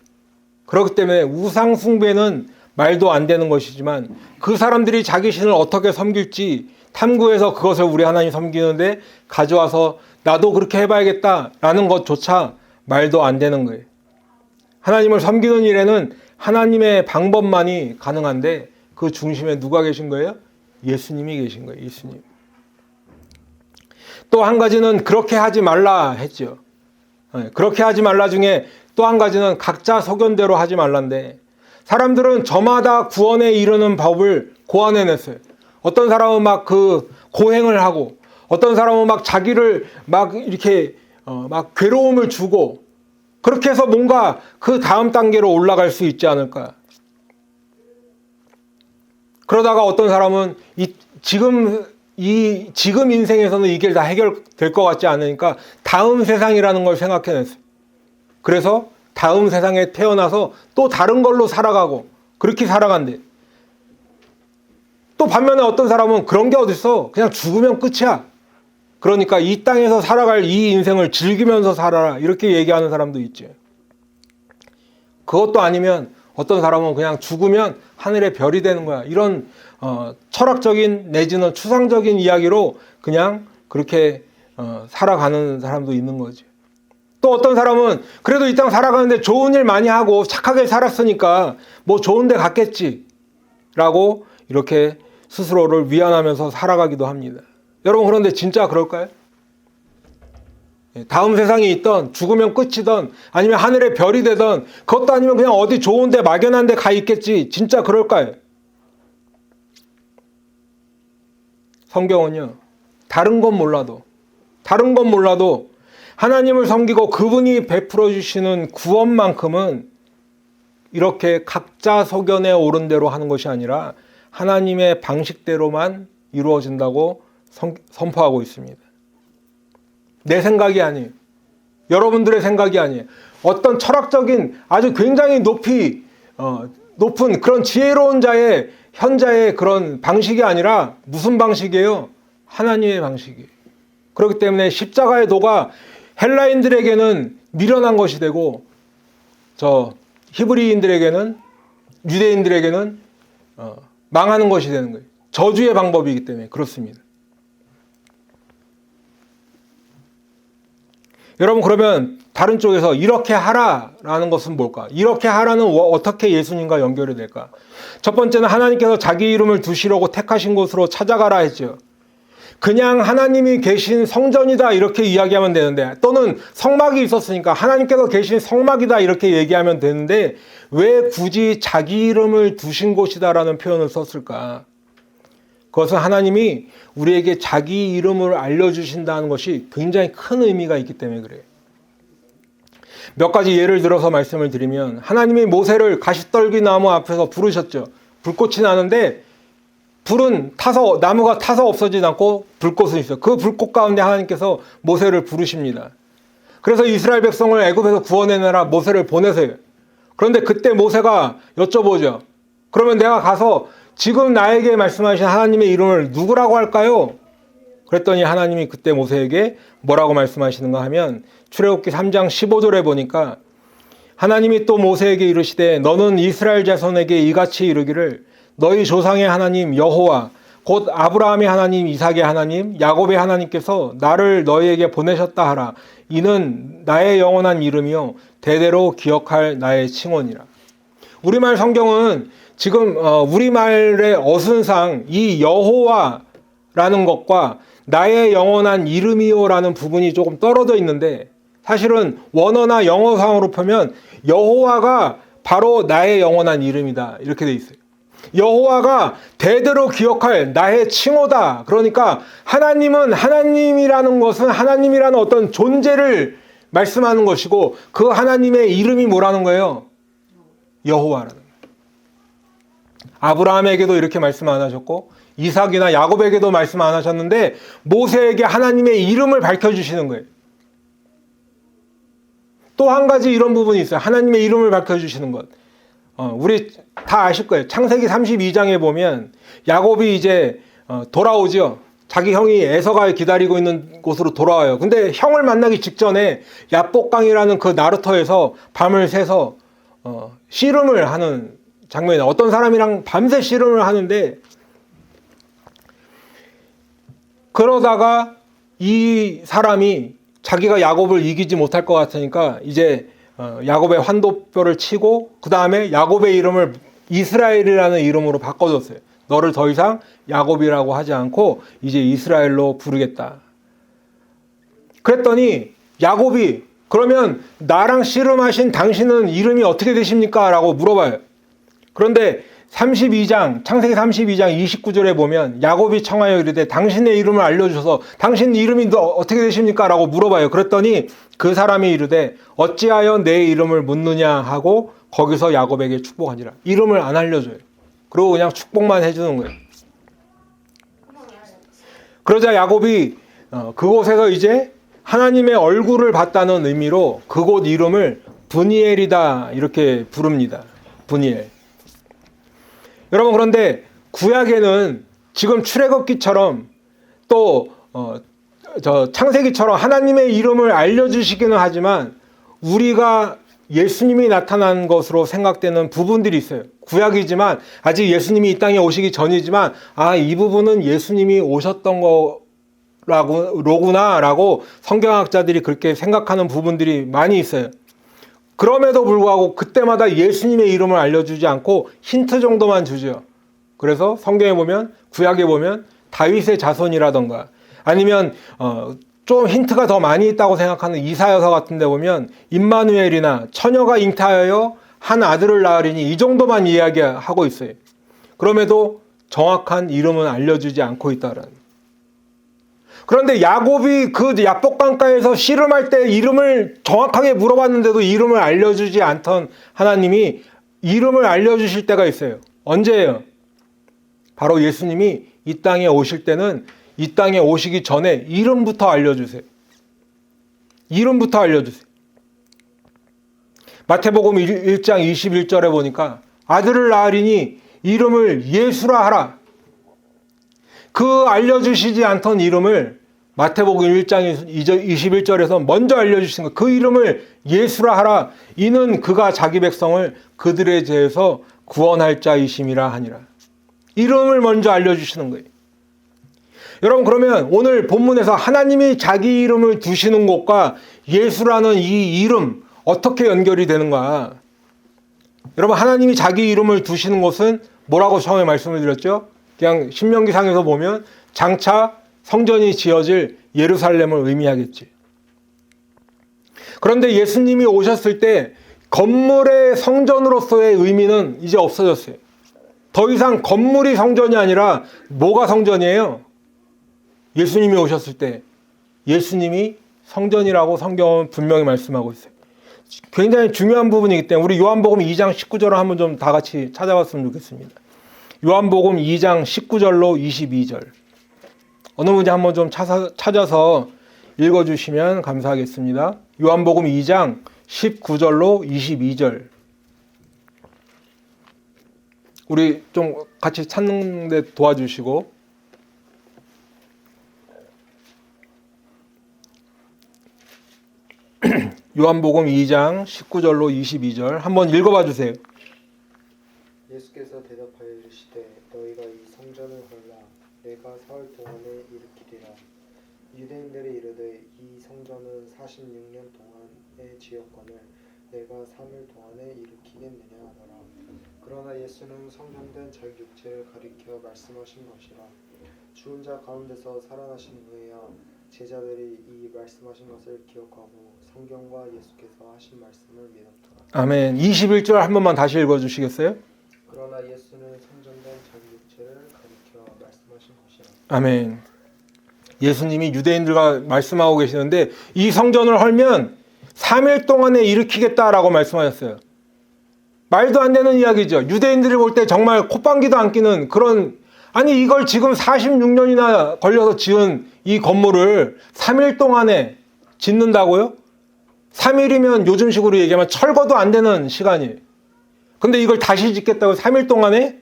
그렇기 때문에 우상 숭배는 말도 안 되는 것이지만 그 사람들이 자기 신을 어떻게 섬길지 탐구해서 그것을 우리 하나님 섬기는데 가져와서 나도 그렇게 해봐야겠다라는 것조차 말도 안 되는 거예요. 하나님을 섬기는 일에는 하나님의 방법만이 가능한데 그 중심에 누가 계신 거예요? 예수님이 계신 거예요. 예수님. 또 한 가지는 그렇게 하지 말라 했죠. 그렇게 하지 말라 중에 또 한 가지는 각자 소견대로 하지 말란데 사람들은 저마다 구원에 이르는 법을 고안해냈어요. 어떤 사람은 막 고행을 하고 어떤 사람은 막 자기를 막 이렇게 막 괴로움을 주고 그렇게 해서 뭔가 그 다음 단계로 올라갈 수 있지 않을까. 그러다가 어떤 사람은 지금 인생에서는 이게 다 해결될 것 같지 않으니까 다음 세상이라는 걸 생각해냈어요. 그래서 다음 세상에 태어나서 또 다른 걸로 살아가고 그렇게 살아간대. 또 반면에 어떤 사람은 그런 게 어딨어. 그냥 죽으면 끝이야. 그러니까 이 땅에서 살아갈 이 인생을 즐기면서 살아라. 이렇게 얘기하는 사람도 있지. 그것도 아니면 어떤 사람은 그냥 죽으면 하늘의 별이 되는 거야. 이런 철학적인 내지는 추상적인 이야기로 그냥 그렇게 살아가는 사람도 있는 거지. 또 어떤 사람은 그래도 이 땅 살아가는데 좋은 일 많이 하고 착하게 살았으니까 뭐 좋은 데 갔겠지 라고 이렇게 스스로를 위안하면서 살아가기도 합니다. 여러분, 그런데 진짜 그럴까요? 다음 세상이 있던 죽으면 끝이던 아니면 하늘의 별이 되던 그것도 아니면 그냥 어디 좋은 데 막연한 데 가 있겠지. 진짜 그럴까요? 성경은요, 다른 건 몰라도 하나님을 섬기고 그분이 베풀어 주시는 구원만큼은 이렇게 각자 소견에 오른 대로 하는 것이 아니라 하나님의 방식대로만 이루어진다고 선포하고 있습니다. 내 생각이 아니에요. 여러분들의 생각이 아니에요. 어떤 철학적인 아주 굉장히 높은 그런 지혜로운 현자의 그런 방식이 아니라 무슨 방식이에요? 하나님의 방식이에요. 그렇기 때문에 십자가의 도가 헬라인들에게는 미련한 것이 되고 히브리인들에게는 유대인들에게는 망하는 것이 되는 거예요. 저주의 방법이기 때문에 그렇습니다. 여러분, 그러면 다른 쪽에서 이렇게 하라라는 것은 뭘까? 이렇게 하라는 어떻게 예수님과 연결이 될까? 첫 번째는 하나님께서 자기 이름을 두시려고 택하신 곳으로 찾아가라 했죠. 그냥 하나님이 계신 성전이다 이렇게 이야기하면 되는데, 또는 성막이 있었으니까 하나님께서 계신 성막이다 이렇게 얘기하면 되는데, 왜 굳이 자기 이름을 두신 곳이다라는 표현을 썼을까? 그것은 하나님이 우리에게 자기 이름을 알려주신다는 것이 굉장히 큰 의미가 있기 때문에 그래요. 몇 가지 예를 들어서 말씀을 드리면, 하나님이 모세를 가시떨기 나무 앞에서 부르셨죠. 불꽃이 나는데 불은 타서, 나무가 타서 없어지지 않고 불꽃은 있어요. 그 불꽃 가운데 하나님께서 모세를 부르십니다. 그래서 이스라엘 백성을 애굽에서 구원해내라 모세를 보내세요. 그런데 그때 모세가 여쭤보죠. 그러면 내가 가서 지금 나에게 말씀하신 하나님의 이름을 누구라고 할까요? 그랬더니 하나님이 그때 모세에게 뭐라고 말씀하시는가 하면, 출애굽기 3장 15절에 보니까 하나님이 또 모세에게 이르시되 너는 이스라엘 자손에게 이같이 이르기를, 너희 조상의 하나님 여호와 곧 아브라함의 하나님, 이삭의 하나님, 야곱의 하나님께서 나를 너희에게 보내셨다 하라. 이는 나의 영원한 이름이요 대대로 기억할 나의 칭언이라. 우리말 성경은 지금 우리말의 어순상 이 여호와라는 것과 나의 영원한 이름이요라는 부분이 조금 떨어져 있는데, 사실은 원어나 영어상으로 펴면 여호와가 바로 나의 영원한 이름이다 이렇게 돼 있어요. 여호와가 대대로 기억할 나의 칭호다. 그러니까 하나님은, 하나님이라는 것은 하나님이라는 어떤 존재를 말씀하는 것이고, 그 하나님의 이름이 뭐라는 거예요? 여호와라는 거예요. 아브라함에게도 이렇게 말씀 안 하셨고 이삭이나 야곱에게도 말씀 안 하셨는데 모세에게 하나님의 이름을 밝혀주시는 거예요. 또 한 가지 이런 부분이 있어요. 하나님의 이름을 밝혀주시는 것. 우리 다 아실 거예요. 창세기 32장에 보면 야곱이 이제 돌아오죠. 자기 형이 에서가 기다리고 있는 곳으로 돌아와요. 근데 형을 만나기 직전에 야복강이라는 그 나루터에서 밤을 새서 씨름을 하는 장면이, 어떤 사람이랑 밤새 씨름을 하는데, 그러다가 이 사람이 자기가 야곱을 이기지 못할 것 같으니까 이제 야곱의 환도뼈를 치고 그 다음에 야곱의 이름을 이스라엘이라는 이름으로 바꿔줬어요. 너를 더 이상 야곱이라고 하지 않고 이제 이스라엘로 부르겠다. 그랬더니 야곱이, 그러면 나랑 씨름하신 당신은 이름이 어떻게 되십니까? 라고 물어봐요. 그런데 창세기 32장 29절에 보면 야곱이 청하여 이르되 당신의 이름을 알려주셔서 당신 이름이 어떻게 되십니까? 라고 물어봐요. 그랬더니 그 사람이 이르되 어찌하여 내 이름을 묻느냐 하고 거기서 야곱에게 축복하니라. 이름을 안 알려줘요. 그리고 그냥 축복만 해주는 거예요. 그러자 야곱이 그곳에서 이제 하나님의 얼굴을 봤다는 의미로 그곳 이름을 브니엘이다 이렇게 부릅니다. 브니엘. 여러분, 그런데 구약에는 지금 출애굽기처럼 또 창세기처럼 하나님의 이름을 알려주시기는 하지만 우리가 예수님이 나타난 것으로 생각되는 부분들이 있어요. 구약이지만 아직 예수님이 이 땅에 오시기 전이지만 이 부분은 예수님이 오셨던 거구나 라고 성경학자들이 그렇게 생각하는 부분들이 많이 있어요. 그럼에도 불구하고 그때마다 예수님의 이름을 알려주지 않고 힌트 정도만 주죠. 그래서 성경에 보면, 구약에 보면 다윗의 자손이라던가 아니면 좀 힌트가 더 많이 있다고 생각하는 이사야서 같은 데 보면 임마누엘이나 처녀가 잉태하여 한 아들을 낳으리니 이 정도만 이야기하고 있어요. 그럼에도 정확한 이름은 알려주지 않고 있다라는. 그런데 야곱이 그 야복강가에서 씨름할 때 이름을 정확하게 물어봤는데도 이름을 알려주지 않던 하나님이 이름을 알려주실 때가 있어요. 언제예요? 바로 예수님이 이 땅에 오실 때는 이 땅에 오시기 전에 이름부터 알려주세요. 이름부터 알려주세요. 마태복음 1장 21절에 보니까 아들을 낳으리니 이름을 예수라 하라. 그 알려주시지 않던 이름을 마태복음 1장 21절에서 먼저 알려주신 것, 그 이름을 예수라 하라. 이는 그가 자기 백성을 그들의 죄에서 구원할 자이심이라 하니라. 이름을 먼저 알려주시는 거예요. 여러분, 그러면 오늘 본문에서 하나님이 자기 이름을 두시는 것과 예수라는 이 이름 어떻게 연결이 되는가? 여러분, 하나님이 자기 이름을 두시는 것은 뭐라고 처음에 말씀을 드렸죠? 그냥 신명기상에서 보면 장차 성전이 지어질 예루살렘을 의미하겠지. 그런데 예수님이 오셨을 때 건물의 성전으로서의 의미는 이제 없어졌어요. 더 이상 건물이 성전이 아니라 뭐가 성전이에요? 예수님이 오셨을 때 예수님이 성전이라고 성경은 분명히 말씀하고 있어요. 굉장히 중요한 부분이기 때문에 우리 요한복음 2장 19절을 한번 좀 다 같이 찾아봤으면 좋겠습니다. 요한복음 2장 19절로 22절. 어느 분이 한번 좀 찾아서 읽어주시면 감사하겠습니다. 요한복음 2장 19절로 22절. 우리 좀 같이 찾는 데 도와주시고. 요한복음 2장 19절로 22절 한번 읽어봐 주세요. 예수께서 대답하여 이르시되 너희가 이 성전을 헐라 내가 사흘 동안에 일으키리라. 유대인들이 이르되 이 성전은 46년 동안에 지었거늘 내가 3일 동안에 일으키겠느냐 하더라. 그러나 예수는 성전된 자기 육체를 가리켜 말씀하신 것이라. 죽은 자 가운데서 살아나신 후에야 제자들이 이 말씀하신 것을 기억하고 성경과 예수께서 하신 말씀을 믿었더라. 아멘. 21절 한 번만 다시 읽어주시겠어요? 그러나 예수는 성전된 자기 육체를 가리켜 말씀하신 것이라. 아멘. 예수님이 유대인들과 말씀하고 계시는데 이 성전을 헐면 3일 동안에 일으키겠다라고 말씀하셨어요. 말도 안 되는 이야기죠. 유대인들이 볼 때 정말 콧방귀도 안 끼는 그런, 아니 이걸 지금 46년이나 걸려서 지은 이 건물을 3일 동안에 짓는다고요? 3일이면 요즘식으로 얘기하면 철거도 안 되는 시간이에요. 근데 이걸 다시 짓겠다고 3일 동안에?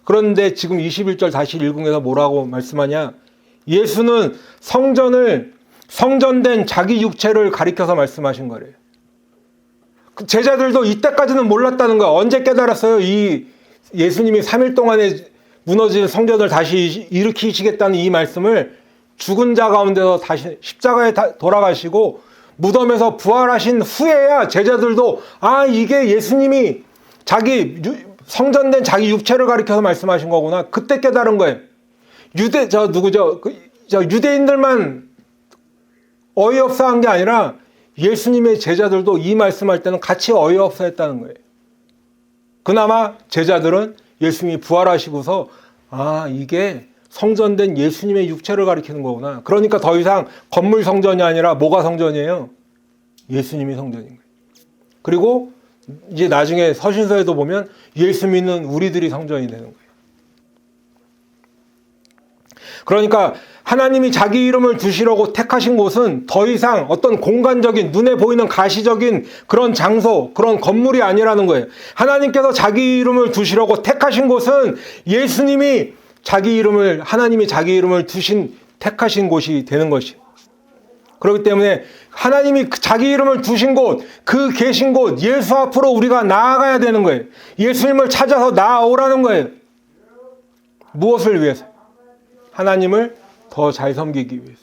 그런데 지금 21절 다시 읽으면서 뭐라고 말씀하냐? 예수는 성전된 자기 육체를 가리켜서 말씀하신 거래요. 제자들도 이때까지는 몰랐다는 거야. 언제 깨달았어요? 이 예수님이 3일 동안에 무너진 성전을 다시 일으키시겠다는 이 말씀을 죽은 자 가운데서 다시 십자가에 돌아가시고 무덤에서 부활하신 후에야 제자들도 이게 예수님이 성전된 자기 육체를 가리켜서 말씀하신 거구나. 그때 깨달은 거예요. 유대인들만 어이없어 한 게 아니라 예수님의 제자들도 이 말씀할 때는 같이 어이없어 했다는 거예요. 그나마 제자들은 예수님이 부활하시고서 이게 성전된 예수님의 육체를 가리키는 거구나. 그러니까 더 이상 건물 성전이 아니라 뭐가 성전이에요? 예수님이 성전인 거예요. 그리고 이제 나중에 서신서에도 보면 예수 믿는 우리들이 성전이 되는 거예요. 그러니까 하나님이 자기 이름을 두시려고 택하신 곳은 더 이상 어떤 공간적인 눈에 보이는 가시적인 그런 장소, 그런 건물이 아니라는 거예요. 하나님께서 자기 이름을 두시려고 택하신 곳은 예수님이 하나님이 자기 이름을 택하신 곳이 되는 것이에요. 그렇기 때문에 하나님이 자기 이름을 두신 곳, 그 계신 곳, 예수 앞으로 우리가 나아가야 되는 거예요. 예수님을 찾아서 나아오라는 거예요. 무엇을 위해서? 하나님을 더 잘 섬기기 위해서.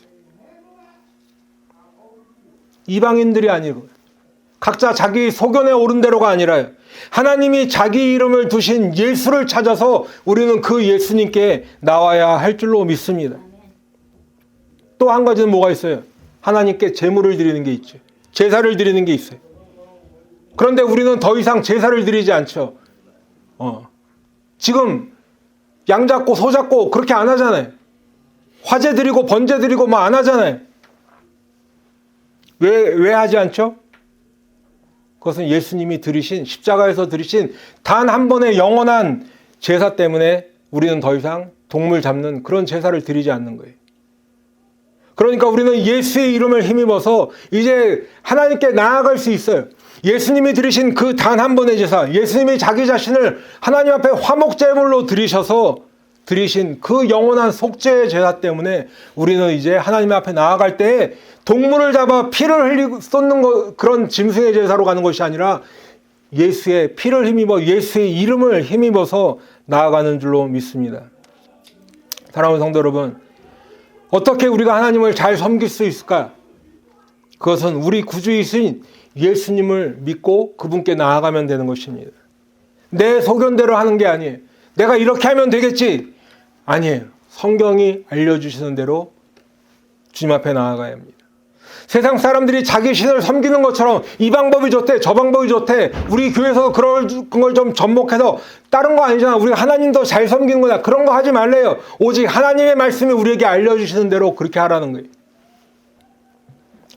이방인들이 아니고 각자 자기 소견에 오른 대로가 아니라요. 하나님이 자기 이름을 두신 예수를 찾아서 우리는 그 예수님께 나와야 할 줄로 믿습니다. 또 한 가지는 뭐가 있어요? 하나님께 제물을 드리는 게 있죠. 제사를 드리는 게 있어요. 그런데 우리는 더 이상 제사를 드리지 않죠. 지금 양 잡고 소 잡고 그렇게 안 하잖아요. 화제 드리고 번제 드리고 뭐 안 하잖아요. 왜 하지 않죠? 그것은 예수님이 십자가에서 드리신 단 한 번의 영원한 제사 때문에 우리는 더 이상 동물 잡는 그런 제사를 드리지 않는 거예요. 그러니까 우리는 예수의 이름을 힘입어서 이제 하나님께 나아갈 수 있어요. 예수님이 드리신 그 단 한 번의 제사, 예수님이 자기 자신을 하나님 앞에 화목제물로 드리신 그 영원한 속죄의 제사 때문에 우리는 이제 하나님 앞에 나아갈 때 동물을 잡아 피를 흘리고 쏟는 그런 짐승의 제사로 가는 것이 아니라 예수의 피를 힘입어 예수의 이름을 힘입어서 나아가는 줄로 믿습니다. 사랑하는 성도 여러분, 어떻게 우리가 하나님을 잘 섬길 수 있을까? 그것은 우리 구주이신 예수님을 믿고 그분께 나아가면 되는 것입니다. 내 소견대로 하는 게 아니에요. 내가 이렇게 하면 되겠지. 아니에요. 성경이 알려주시는 대로 주님 앞에 나아가야 합니다. 세상 사람들이 자기 신을 섬기는 것처럼 이 방법이 좋대, 저 방법이 좋대, 우리 교회에서 그런 걸 좀 접목해서 다른 거 아니잖아, 우리가 하나님 더 잘 섬기는 거다, 그런 거 하지 말래요. 오직 하나님의 말씀이 우리에게 알려주시는 대로 그렇게 하라는 거예요.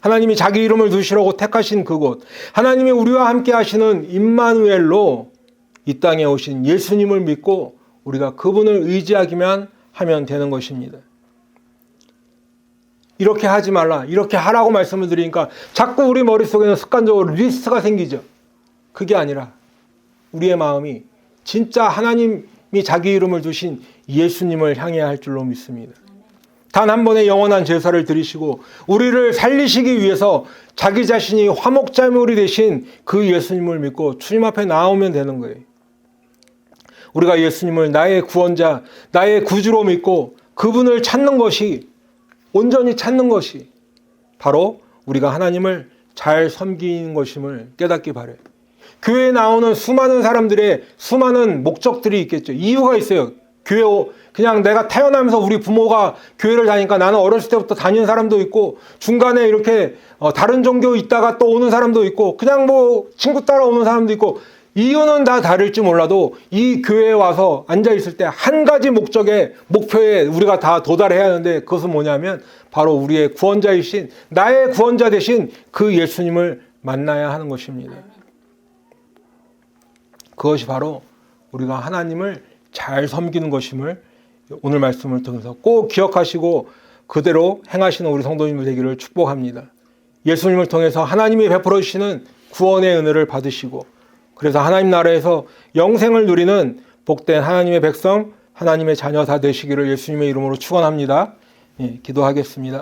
하나님이 자기 이름을 두시려고 택하신 그곳, 하나님이 우리와 함께 하시는 임마누엘로 이 땅에 오신 예수님을 믿고 우리가 그분을 의지하기만 하면 되는 것입니다. 이렇게 하지 말라, 이렇게 하라고 말씀을 드리니까 자꾸 우리 머릿속에는 습관적으로 리스트가 생기죠. 그게 아니라 우리의 마음이 진짜 하나님이 자기 이름을 두신 예수님을 향해야 할 줄로 믿습니다. 단 한 번의 영원한 제사를 드리시고 우리를 살리시기 위해서 자기 자신이 화목제물이 되신 그 예수님을 믿고 주님 앞에 나오면 되는 거예요. 우리가 예수님을 나의 구원자, 나의 구주로 믿고 그분을 찾는 것이, 온전히 찾는 것이 바로 우리가 하나님을 잘 섬기는 것임을 깨닫기 바라요. 교회에 나오는 수많은 사람들의 수많은 목적들이 있겠죠. 이유가 있어요. 교회 그냥 내가 태어나면서 우리 부모가 교회를 다니니까 나는 어렸을 때부터 다니는 사람도 있고, 중간에 이렇게 다른 종교 있다가 또 오는 사람도 있고, 그냥 뭐 친구 따라 오는 사람도 있고, 이유는 다 다를지 몰라도 이 교회에 와서 앉아 있을 때 한 가지 목표에 우리가 다 도달해야 하는데, 그것은 뭐냐면 바로 우리의 구원자이신, 나의 구원자 되신 그 예수님을 만나야 하는 것입니다. 그것이 바로 우리가 하나님을 잘 섬기는 것임을 오늘 말씀을 통해서 꼭 기억하시고 그대로 행하시는 우리 성도님들 되기를 축복합니다. 예수님을 통해서 하나님이 베풀어 주시는 구원의 은혜를 받으시고, 그래서 하나님 나라에서 영생을 누리는 복된 하나님의 백성, 하나님의 자녀 다 되시기를 예수님의 이름으로 축원합니다. 기도하겠습니다.